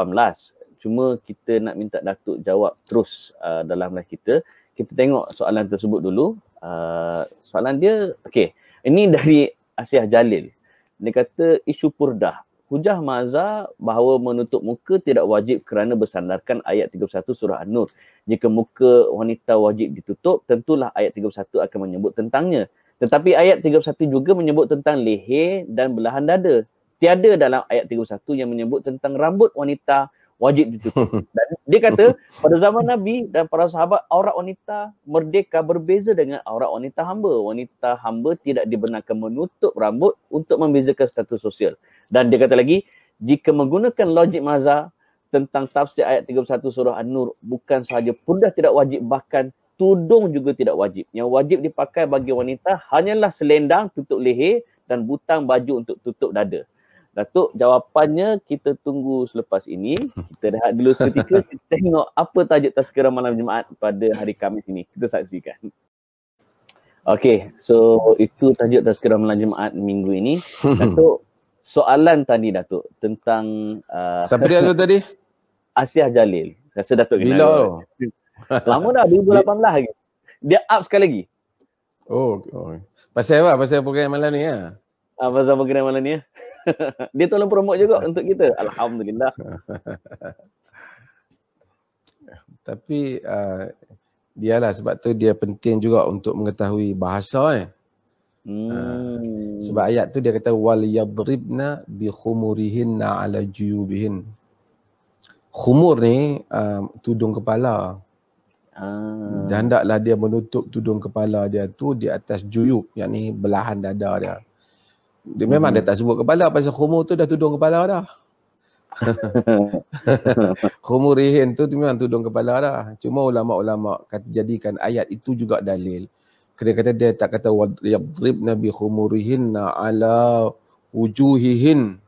A: Cuma kita nak minta Datuk jawab terus dalam live kita. Kita tengok soalan tersebut dulu. Soalan dia, okey. Ini dari Asiah Jalil. Dia kata isu purdah. Hujah mazhab bahawa menutup muka tidak wajib kerana bersandarkan ayat 31 surah An-Nur. Jika muka wanita wajib ditutup, tentulah ayat 31 akan menyebut tentangnya. Tetapi ayat 31 juga menyebut tentang leher dan belahan dada. Tiada dalam ayat 31 yang menyebut tentang rambut wanita wajib ditutup. Dan dia kata pada zaman Nabi dan para sahabat, aurat wanita merdeka berbeza dengan aurat wanita hamba. Wanita hamba tidak dibenarkan menutup rambut untuk membezakan status sosial. Dan dia kata lagi, jika menggunakan logik mazhab tentang tafsir ayat 31 surah An-Nur, bukan sahaja purdah tidak wajib, bahkan tudung juga tidak wajib. Yang wajib dipakai bagi wanita hanyalah selendang tutup leher dan butang baju untuk tutup dada. Datuk, jawapannya kita tunggu selepas ini. Kita rehat dulu seketika, kita tengok apa tajuk tazkirah malam Jumaat pada hari Khamis ini. Kita saksikan. Okey, so itu tajuk tazkirah malam Jumaat minggu ini. Datuk, soalan tadi Datuk tentang
B: siapa dia tu tadi?
A: Asiah Jalil. Rasa Datuk
B: bila?
A: Lama dah, 2018 lagi. Dia up sekali lagi.
B: Oh. Pasal apa? Pasal program malam ni ya?
A: Pasal program malam ni ya. Dia tolong promote juga untuk kita. Alhamdulillah.
B: Tapi dialah sebab tu dia penting juga untuk mengetahui bahasa sebab ayat tu dia kata wal yadribna bi khumurihinna ala juyubihin. Khumur ni tudung kepala. Dan hendaklah dia menutup tudung kepala dia tu di atas juyub, yakni belahan dada dia. Dia memang dia tak sebut kepala pasal khumur tu dah tudung kepala dah. Khumurihin tu memang tudung kepala dah. Cuma ulama-ulama kata jadikan ayat itu juga dalil. Dia kata dia tak kata yadribna bi khumurihinna ala wujuhihin,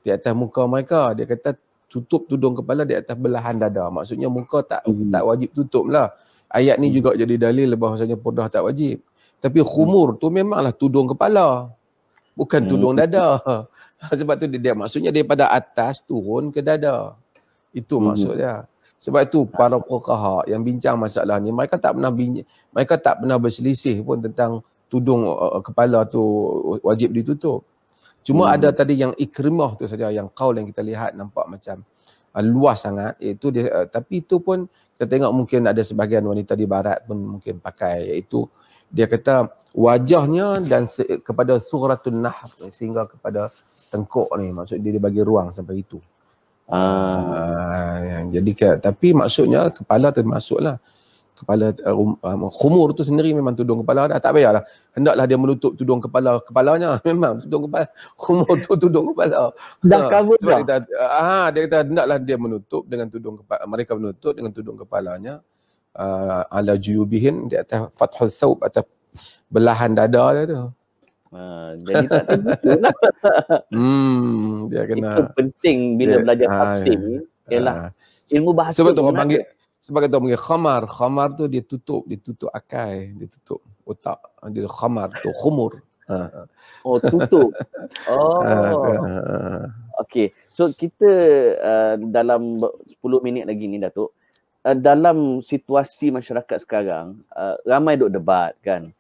B: di atas muka mereka. Dia kata tutup tudung kepala di atas belahan dada. Maksudnya muka tak wajib tutup lah. Ayat ni juga jadi dalil bahawasanya purdah tak wajib. Tapi khumur tu memanglah tudung kepala, bukan tudung dada. Sebab tu dia maksudnya daripada atas turun ke dada. Itu maksud dia. Sebab itu para fuqaha yang bincang masalah ni, mereka tak pernah berselisih pun tentang tudung kepala tu wajib ditutup. Cuma ada tadi yang Ikrimah tu saja, yang qaul yang kita lihat nampak macam luas sangat, iaitu dia, tapi itu pun kita tengok mungkin ada sebahagian wanita di barat pun mungkin pakai, iaitu dia kata wajahnya dan kepada suratul Nahl sehingga kepada tengkuk ni, maksud dia bagi ruang sampai itu. Jadi tapi maksudnya kepala termasuklah. Kepala khumur tu sendiri memang tudung kepala dah, tak payahlah hendaklah dia menutup tudung kepalanya. Memang tudung kepala, khumur tu tudung kepala
A: dah cover dah.
B: Dia kata hendaklah dia menutup dengan tudung kepala, mereka menutup dengan tudung kepalanya ala juyubihin, di atas fathul thawb, atas belahan dada dia tu.
A: Jadi tak terbuka lah.
B: Dia kena.
A: Itu penting bila belajar tafsir ni, ialah ilmu bahasa.
B: Sebab tu orang panggil, sebab tu orang panggil khamar. Khamar tu dia tutup akai, dia tutup otak. Dia khamar tu, khumur.
A: Oh, tutup. Okey. So kita dalam 10 minit lagi ni Datuk, dalam situasi masyarakat sekarang, ramai duk debat kan.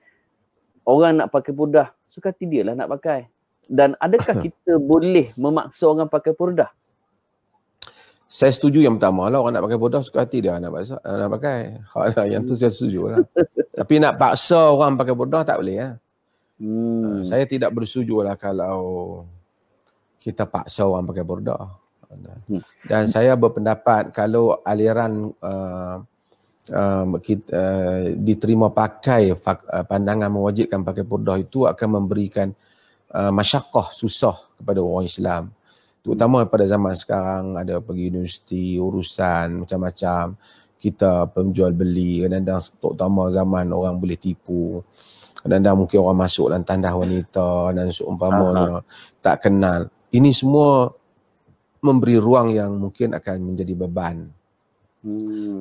A: Orang nak pakai purdah, suka hati dia lah nak pakai. Dan adakah kita boleh memaksa orang pakai purdah?
B: Saya setuju yang pertama lah, orang nak pakai purdah suka hati dia nak pakai. Yang tu saya setuju lah. Tapi nak paksa orang pakai purdah tak boleh lah. Saya tidak bersetuju lah kalau kita paksa orang pakai purdah. Dan saya berpendapat kalau aliran diterima pakai pandangan mewajibkan pakai purdah itu akan memberikan masyaqqah, susah kepada orang Islam. Terutama pada zaman sekarang, ada pergi universiti, urusan macam-macam, kita penjual beli, kadang-kadang terutama zaman orang boleh tipu, kadang-kadang mungkin orang masuk dalam tandas wanita dan seumpamanya tak kenal. Ini semua memberi ruang yang mungkin akan menjadi beban.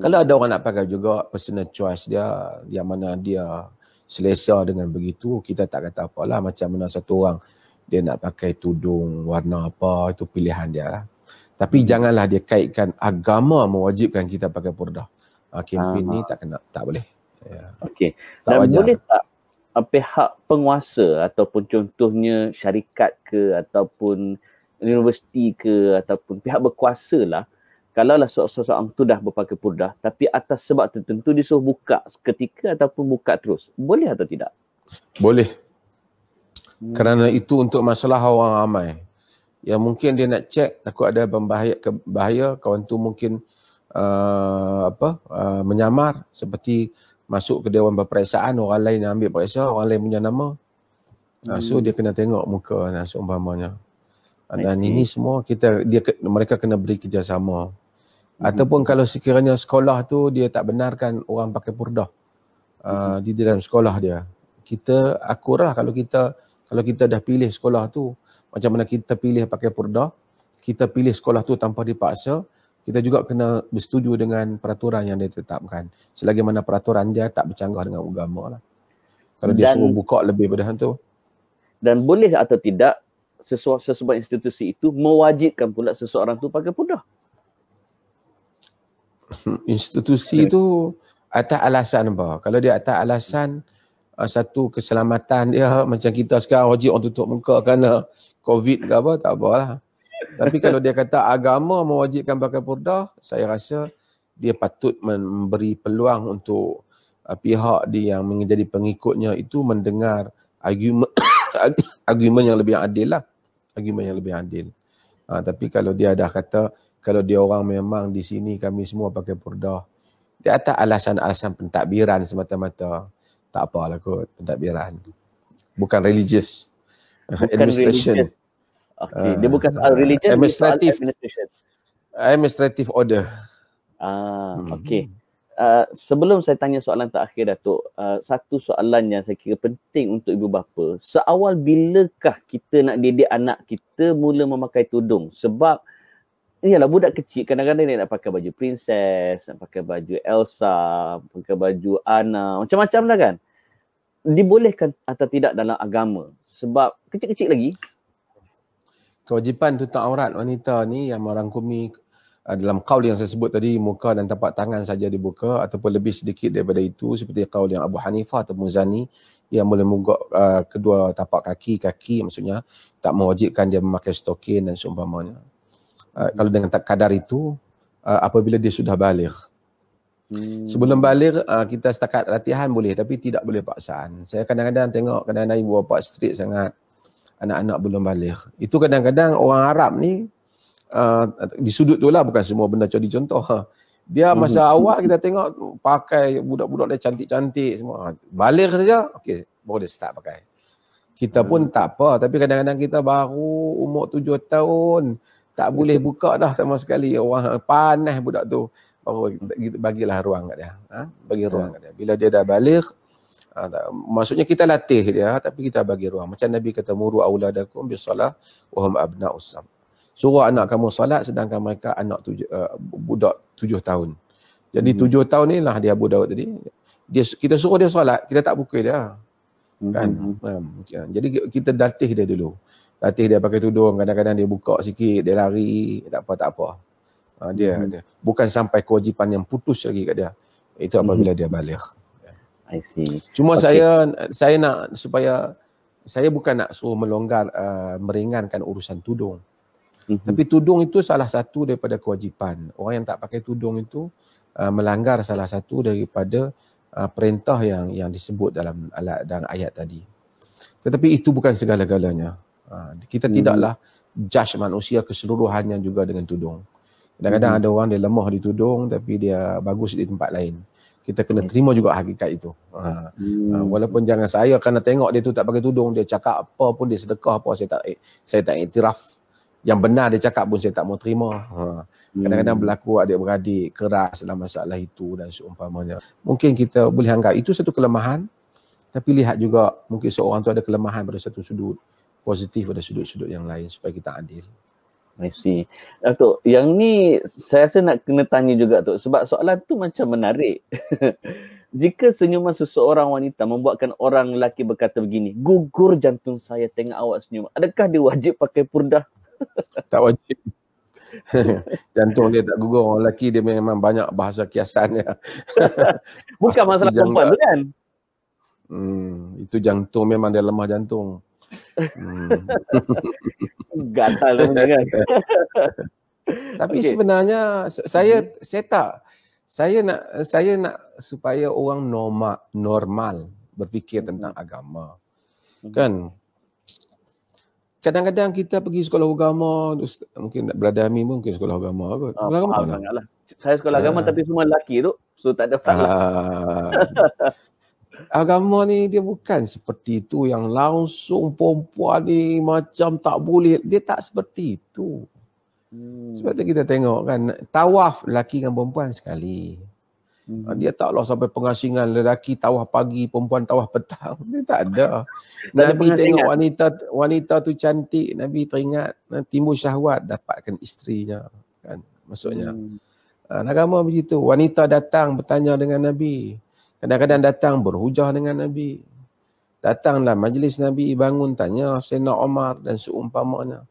B: Kalau ada orang nak pakai juga, personal choice dia, yang mana dia selesa dengan begitu, kita tak kata apalah. Macam mana satu orang dia nak pakai tudung warna apa, itu pilihan dia lah. Tapi janganlah dia kaitkan agama mewajibkan kita pakai purdah. Kempen ni tak boleh.
A: Okey. Dan wajar. Boleh tak pihak penguasa ataupun contohnya syarikat ke ataupun universiti ke ataupun pihak berkuasa lah, kalaulah seseorang tu dah berpakai purdah tapi atas sebab tertentu disuruh buka seketika ataupun buka terus, boleh atau tidak?
B: Boleh. Kerana itu untuk masalah orang ramai. Yang mungkin dia nak cek, takut ada bahaya, kawan tu mungkin menyamar, seperti masuk ke Dewan Peperiksaan, orang lain ambil periksa, orang lain punya nama. So dia kena tengok muka seumpamanya. Dan ini semua mereka kena beri kerjasama. Ataupun kalau sekiranya sekolah tu dia tak benarkan orang pakai purdah di dalam sekolah dia, kita akurlah kalau kita dah pilih sekolah tu, macam mana kita pilih pakai purdah, kita pilih sekolah tu tanpa dipaksa, kita juga kena bersetuju dengan peraturan yang dia tetapkan. Selagi mana peraturan dia tak bercanggah dengan agama lah. Kalau dia suruh buka lebih pada tu.
A: Dan boleh atau tidak sesebuah institusi itu mewajibkan pula seseorang tu pakai purdah?
B: Institusi itu atas alasan apa? Kalau dia atas alasan satu keselamatan dia, macam kita sekarang wajib orang tutup muka kerana COVID ke apa, tak apalah. Tapi kalau dia kata agama mewajibkan pakai purdah, saya rasa dia patut memberi peluang untuk pihak dia yang menjadi pengikutnya itu mendengar argumen yang lebih adil lah. Argumen yang lebih adil. Tapi kalau dia dah kata, kalau dia orang memang di sini kami semua pakai purdah, dia atas alasan-alasan pentadbiran semata-mata, tak apalah kot, pentadbiran. Bukan religious. Administration.
A: Okay. Dia bukan soal religion,
B: administrative order.
A: Okey. Sebelum saya tanya soalan terakhir Datuk, satu soalan yang saya kira penting untuk ibu bapa, seawal bilakah kita nak didik anak kita mula memakai tudung? Sebab iyalah budak kecil kadang-kadang dia nak pakai baju princess, nak pakai baju Elsa, pakai baju Anna, macam-macam dah kan. Dibolehkan atau tidak dalam agama? Sebab kecil-kecil lagi.
B: Kewajipan tutup aurat wanita ni yang merangkumi dalam qaul yang saya sebut tadi, muka dan tapak tangan saja dibuka, ataupun lebih sedikit daripada itu, seperti qaul yang Abu Hanifah atau Muzani yang boleh membuka kedua tapak kaki, maksudnya tak mewajibkan dia memakai stokin dan seumpamanya. Kalau dengan kadar itu, apabila dia sudah baligh. Sebelum baligh, kita setakat latihan boleh, tapi tidak boleh paksaan. Saya kadang-kadang tengok ibu bapa strict sangat, anak-anak belum baligh. Itu kadang-kadang orang Arab ni, di sudut tu lah, bukan semua benda jadi contoh. Dia masa awal kita tengok pakai budak-budak dia cantik-cantik semua. Baligh saja, okey, baru dia start pakai. Kita pun tak apa, tapi kadang-kadang kita baru umur 7 tahun, tak boleh buka dah sama sekali. Orang panas budak tu, baru bagilah ruang kat dia. Bagi ruang kat dia. Bila dia dah baligh, Maksudnya kita latih dia, tapi kita bagi ruang. Macam Nabi kata, muru auladakum bisalah wa hum abna'us sab. Suruh anak kamu solat sedangkan mereka budak 7 tahun. Jadi 7 tahun ni lah dia Abu Daud tadi. Kita suruh dia solat, kita tak pukul dia. Kan? Jadi kita latih dia dulu. Latih dia pakai tudung, kadang-kadang dia buka sikit, dia lari, tak apa. Dia bukan sampai kewajipan yang putus lagi kat dia. Itu apabila dia balik.
A: I see.
B: Cuma saya nak supaya saya bukan nak suruh melonggar meringankan urusan tudung. Tapi tudung itu salah satu daripada kewajipan. Orang yang tak pakai tudung itu melanggar salah satu daripada perintah yang disebut dalam ayat tadi. Tetapi itu bukan segala-galanya. Kita tidaklah judge manusia keseluruhannya juga dengan tudung. Kadang-kadang ada orang dia lemah di tudung tapi dia bagus di tempat lain. Kita kena terima juga hakikat itu. Walaupun jangan saya kena tengok dia tu tak pakai tudung, dia cakap apa pun, dia sedekah apa, saya tak iktiraf. Yang benar dia cakap pun saya tak mau terima. Kadang-kadang berlaku adik-beradik keras dalam masalah itu dan seumpamanya. Mungkin kita boleh anggap itu satu kelemahan, tapi lihat juga mungkin seorang tu ada kelemahan pada satu sudut, positif pada sudut-sudut yang lain supaya kita adil.
A: I see. Datuk, yang ni saya rasa nak kena tanya juga Tok, sebab soalan tu macam menarik. Jika senyuman seseorang wanita membuatkan orang lelaki berkata begini, gugur jantung saya tengok awak senyum, adakah dia wajib pakai purdah?
B: Tak wajib. Jantung dia tak gugur. Orang lelaki dia memang banyak bahasa kiasannya.
A: Bukan masalah perempuan tu kan?
B: Itu jantung memang dia lemah jantung.
A: Gatal kan.
B: Tapi sebenarnya saya nak supaya orang normal berfikir tentang agama. Kan? Kadang-kadang kita pergi sekolah agama, mungkin Brother Amin mungkin sekolah agama kot. Sekolah agama
A: lah. Saya sekolah agama tapi semua lelaki tu. So tak ada masalah.
B: Agama ni dia bukan seperti itu yang langsung perempuan ni macam tak boleh. Dia tak seperti itu. Sebab tu kita tengok kan, tawaf lelaki dengan perempuan sekali. Dia taklah sampai pengasingan lelaki tawaf pagi, perempuan tawaf petang. Dia tak ada. Nabi tengok wanita tu cantik, Nabi teringat timbul syahwat dapatkan isterinya. Kan? Maksudnya. Agama begitu. Wanita datang bertanya dengan Nabi. Kadang-kadang datang berhujah dengan Nabi. Datanglah majlis Nabi, bangun tanya Sayyidina Umar dan seumpamanya.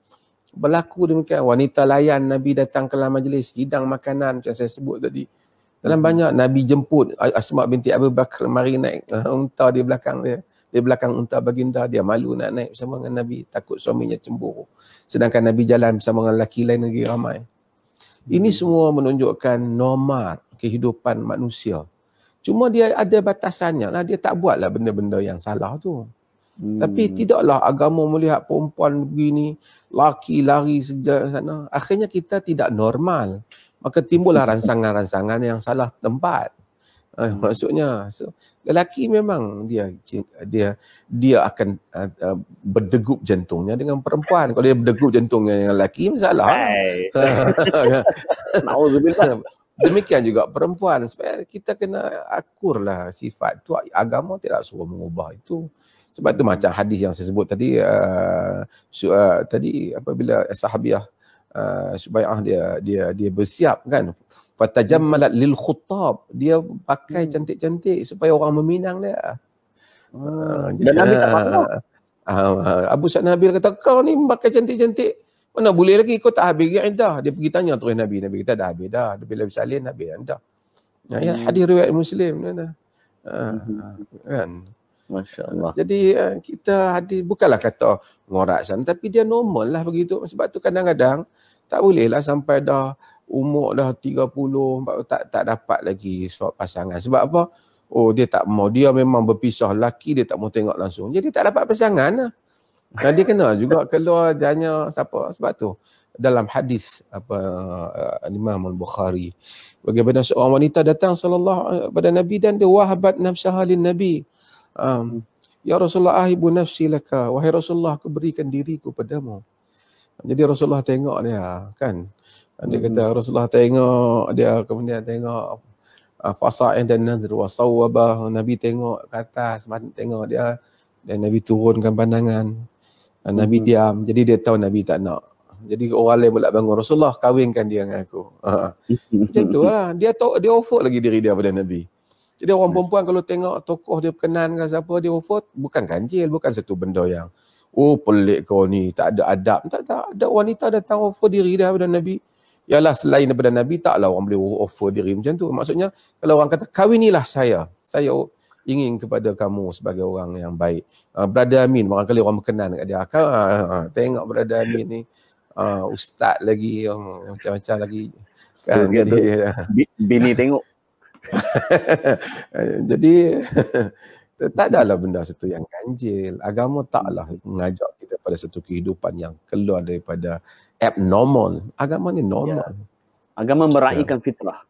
B: Berlaku demikian. Wanita layan Nabi datang ke dalam majlis, hidang makanan macam saya sebut tadi. Dalam banyak Nabi jemput Asma binti Abu Bakar mari naik unta di belakang dia. Di belakang unta baginda, dia malu nak naik bersama dengan Nabi, takut suaminya cemburu. Sedangkan Nabi jalan bersama dengan lelaki lain lagi ramai. Ini semua menunjukkan norma kehidupan manusia. Cuma dia ada batasannya lah, dia tak buatlah benda-benda yang salah tu. Tapi tidaklah agama melihat perempuan begini, laki lari sejak sana. Akhirnya kita tidak normal. Maka timbullah rangsangan-rangsangan yang salah tempat. Maksudnya, lelaki memang dia akan berdegup jantungnya dengan perempuan. Kalau dia berdegup jantungnya dengan lelaki, masalah. Demikian juga perempuan. Supaya kita kena akurlah sifat tu. Agama tidak suruh mengubah itu. Sebab tu macam hadis yang saya sebut tadi, tadi apabila sahabiah Subai'ah dia bersiap kan, fatajammalat lil khutab, dia pakai cantik-cantik supaya orang meminang dia.
A: Dan Nabi tak mahu.
B: Abu Sa'd Nabil kata, kau ni pakai cantik-cantik, mana boleh lagi, kau tak habis iddah. Dia pergi tanya terus Nabi kata dah habis dah. Dia bila bersalin Nabi dah. Ya, hadis riwayat Muslim kan.
A: Masya-Allah.
B: Jadi kita hadis bukanlah kata ngorak sana, tapi dia normal lah begitu. Sebab tu kadang-kadang tak boleh lah sampai dah umur dah 30 tak dapat lagi suatu pasangan. Sebab apa? Oh, dia tak mau, dia memang berpisah, laki dia tak mau tengok langsung. Jadi tak dapat pasangan lah. Dia kena juga keluar janya siapa. Sebab tu dalam hadis Imam Al-Bukhari, bagaimana seorang wanita datang sallallahu pada Nabi dan dia wahabat nafsaha lin Nabi. Ya Rasulullah, ahibu nafsi laka, wahai Rasulullah, aku berikan diriku padamu. Jadi Rasulullah tengok dia kan. Dia kata Rasulullah tengok dia, kemudian tengok fasa'in dan nadhr wa sawwabah. Nabi tengok ke atas, tengok dia, dan Nabi turunkan pandangan. Nabi diam, jadi dia tahu Nabi tak nak. Jadi orang lain pula bangun, Rasulullah kahwinkan dia dengan aku. Macam tu lah, dia offer lagi diri dia pada Nabi. Jadi orang perempuan kalau tengok tokoh dia berkenan dengan siapa, dia offer, bukan ganjil, bukan satu benda yang pelik kau ni, tak ada adab. Tak, ada wanita datang offer diri dia pada Nabi. Yalah, selain daripada Nabi, taklah orang boleh offer diri macam tu. Maksudnya, kalau orang kata, kahwinilah saya ingin kepada kamu sebagai orang yang baik. Brother Amin, barangkali orang berkenan kat dia. Tengok Brother Amin ni, ustaz lagi, macam-macam lagi. Kan,
A: bini tengok.
B: Jadi, tak adalah benda satu yang ganjil. Agama taklah mengajak kita pada satu kehidupan yang keluar daripada abnormal. Agama ni normal.
A: Agama meraihkan fitrah.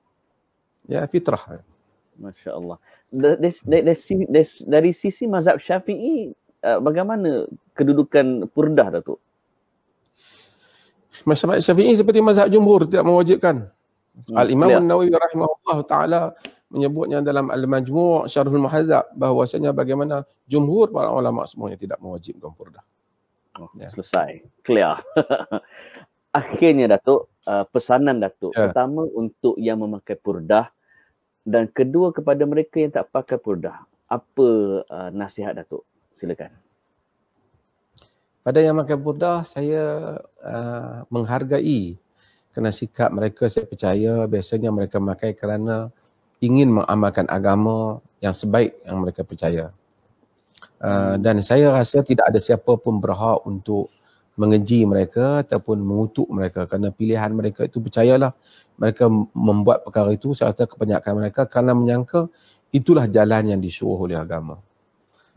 B: Ya, fitrah.
A: Masya Allah. Dari sisi mazhab Syafi'i, bagaimana kedudukan purdah, Datuk?
B: Mazhab Syafi'i seperti mazhab jumhur, tidak mewajibkan. Al-Imam An-Nawawi rahimahullah ta'ala menyebutnya dalam Al-Majmu' Syarhul Muhadzab bahawasanya bagaimana jumhur para ulama semuanya tidak mewajibkan purdah.
A: Selesai. Clear. Akhirnya, Datuk, pesanan Datuk. Pertama untuk yang memakai purdah, dan kedua kepada mereka yang tak pakai purdah. Apa nasihat Datuk? Silakan.
B: Pada yang memakai purdah, saya menghargai kerana sikap mereka. Saya percaya biasanya mereka memakai kerana ingin mengamalkan agama yang sebaik yang mereka percaya. Dan saya rasa tidak ada siapa pun berhak untuk mengeji mereka ataupun mengutuk mereka, kerana pilihan mereka itu, percayalah, mereka membuat perkara itu serta kebanyakan mereka kerana menyangka itulah jalan yang disuruh oleh agama.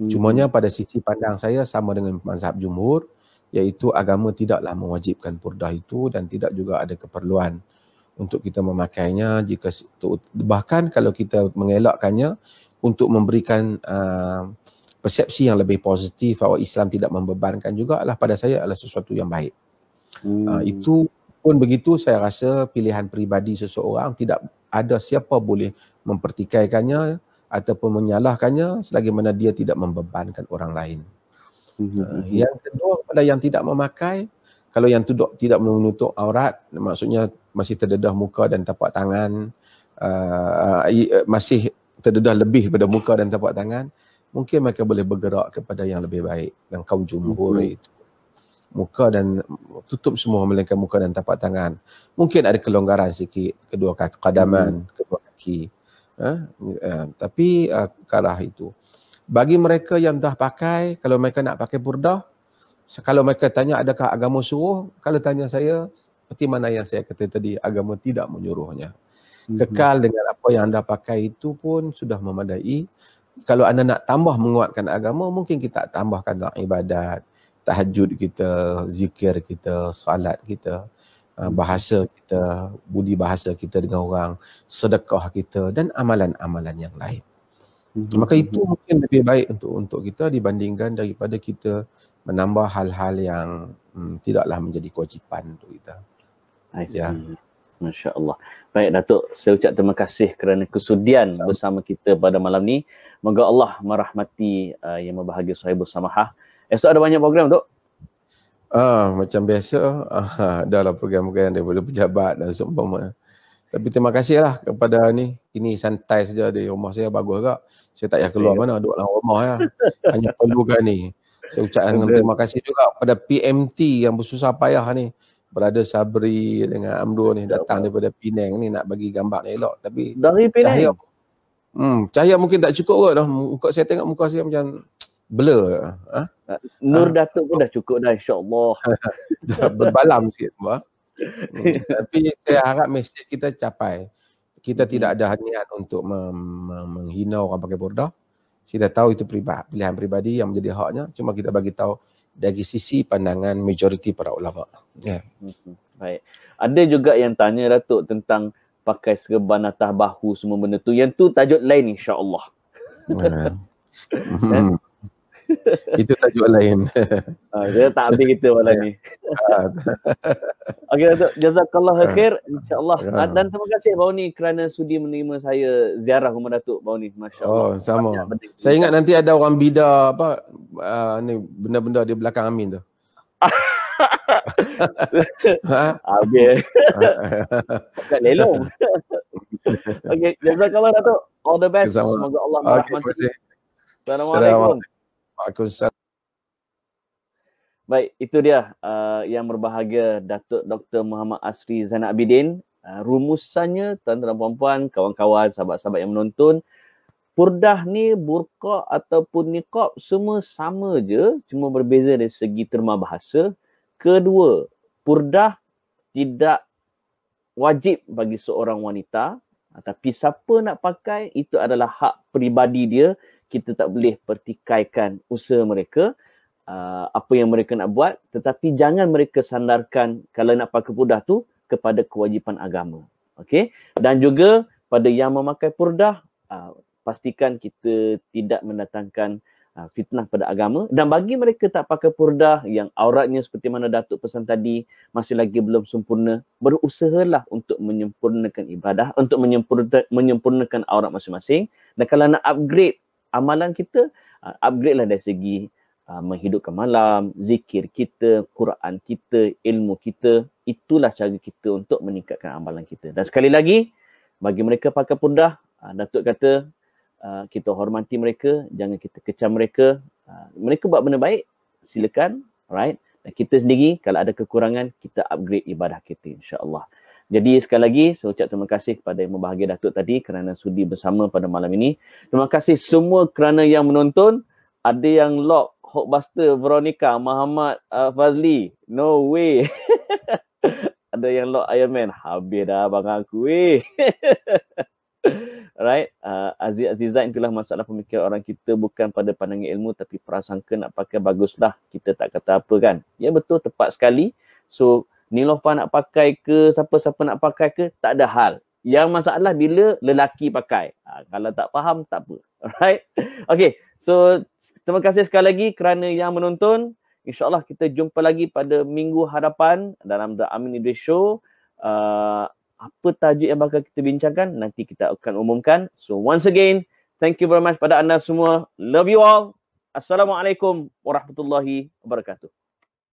B: Cumanya pada sisi pandang saya sama dengan mazhab jumhur, iaitu agama tidaklah mewajibkan purdah itu dan tidak juga ada keperluan untuk kita memakainya. Jika bahkan kalau kita mengelakkannya untuk memberikan persepsi yang lebih positif bahawa Islam tidak membebankan, juga adalah pada saya adalah sesuatu yang baik. Itu pun begitu, saya rasa pilihan peribadi seseorang, tidak ada siapa boleh mempertikaikannya ataupun menyalahkannya selagi mana dia tidak membebankan orang lain. Yang kedua, pada yang tidak memakai, kalau yang tidak menutup aurat, maksudnya masih terdedah muka dan tapak tangan, masih terdedah lebih daripada muka dan tapak tangan, mungkin mereka boleh bergerak kepada yang lebih baik. Dan kaum jumhur itu muka dan tutup semua melainkan muka dan tapak tangan. Mungkin ada kelonggaran sikit, kedua kaki, qadaman, kedua kaki. Tapi ke arah itu. Bagi mereka yang dah pakai, kalau mereka nak pakai purdah, kalau mereka tanya adakah agama suruh, kalau tanya saya, seperti mana yang saya kata tadi, agama tidak menyuruhnya. Kekal dengan apa yang anda pakai itu pun sudah memadai. Kalau anda nak tambah menguatkan agama, mungkin kita tambahkan dalam ibadat, tahajud kita, zikir kita, salat kita, bahasa kita, budi bahasa kita dengan orang, sedekah kita dan amalan-amalan yang lain. Maka itu mungkin lebih baik untuk kita dibandingkan daripada kita menambah hal-hal yang tidaklah menjadi kewajipan untuk kita.
A: Ya. Masya Allah. Baik Datuk, saya ucap terima kasih kerana kesudian bersama kita pada malam ni. Moga Allah merahmati yang berbahagia Sahibus Samahah. Esok ada banyak program, Dok?
B: Macam biasa, adalah program-program daripada pejabat dan seumpama. Tapi terima kasihlah kepada ni. Ini santai saja di rumah saya, bagus agak. Saya tak payah keluar mana, duduk dalam rumah ya. Hanya perlukan ni. Saya ucapkan terima kasih juga kepada PMT yang bersusah payah ni. Brother Sabri dengan Amro ni datang daripada Penang ni nak bagi gambar ni elok. Tapi
A: dari Penang?
B: Cahaya mungkin tak cukup kot dah. Muka saya tengok muka saya macam blur.
A: Nur Datuk pun dah cukup dah, insyaAllah.
B: Dah berbalam sikit. Tapi saya harap mesej kita capai. Kita tidak ada niat untuk menghina orang pakai purdah. Kita tahu itu pilihan peribadi yang menjadi haknya. Cuma kita bagi tahu dari sisi pandangan majoriti para ulama.
A: Baik. Ada juga yang tanya Datuk tentang pakai serban atas bahu semua benda tu. Yang tu tajuk lain insya-Allah.
B: Itu tajuk lain.
A: Kita tak habis kita malam ni. Okey Datuk, jazakallah khair insya-Allah. Dan terima kasih baru ni kerana sudi menerima saya ziarah rumah Datuk baru ni, masya-Allah.
B: Oh, sama. Saya ingat nanti ada orang bidah apa ni benda-benda di belakang Amin tu.
A: Habis. Pakat lelong. Okey, jazakallah Datuk. All the best. Semoga Allah merahmati. Assalamualaikum.
B: Waalaikumsalam.
A: Baik, itu dia yang berbahagia Datuk Dr. Muhammad Asri Zainal Abidin. Rumusannya, tuan-tuan dan puan-puan, kawan-kawan, sahabat-sahabat yang menonton, purdah ni, burqa ataupun niqab semua sama je, cuma berbeza dari segi terma bahasa. Kedua, purdah tidak wajib bagi seorang wanita, tapi siapa nak pakai itu adalah hak peribadi dia. Kita tak boleh pertikaikan usaha mereka, apa yang mereka nak buat, tetapi jangan mereka sandarkan kalau nak pakai purdah tu kepada kewajipan agama. Okey, dan juga pada yang memakai purdah, pastikan kita tidak mendatangkan fitnah pada agama. Dan bagi mereka tak pakai purdah yang auratnya seperti mana Datuk pesan tadi masih lagi belum sempurna, berusahalah untuk menyempurnakan ibadah, untuk menyempurnakan aurat masing-masing. Dan kalau nak upgrade amalan kita, upgrade lah dari segi menghidupkan malam, zikir kita, Quran kita, ilmu kita. Itulah cara kita untuk meningkatkan amalan kita. Dan sekali lagi, bagi mereka pakai purdah, Datuk kata kita hormati mereka, jangan kita kecam mereka. Mereka buat benda baik, silakan, right? Dan kita sendiri kalau ada kekurangan, kita upgrade ibadah kita, insya-Allah. Jadi sekali lagi saya ucap terima kasih kepada yang berbahagia Datuk tadi kerana sudi bersama pada malam ini. Terima kasih semua kerana yang menonton. Ada yang lock Hulkbuster Veronica Muhammad Fazli. No way. Ada yang lock Iron Man. Habis dah abang aku weh. Right, Aziz Azizan, itulah masalah pemikiran orang kita, bukan pada pandangan ilmu tapi prasangka nak pakai baguslah, kita tak kata apa kan. Ya betul, tepat sekali. So Nilofa nak pakai ke, siapa-siapa nak pakai ke, tak ada hal. Yang masalah bila lelaki pakai. Kalau tak faham, tak apa. Alright. Okay, so terima kasih sekali lagi kerana yang menonton. InsyaAllah kita jumpa lagi pada minggu hadapan dalam The Amin Idris Show. Apa tajuk yang bakal kita bincangkan, nanti kita akan umumkan. So once again, thank you very much pada anda semua. Love you all. Assalamualaikum warahmatullahi wabarakatuh.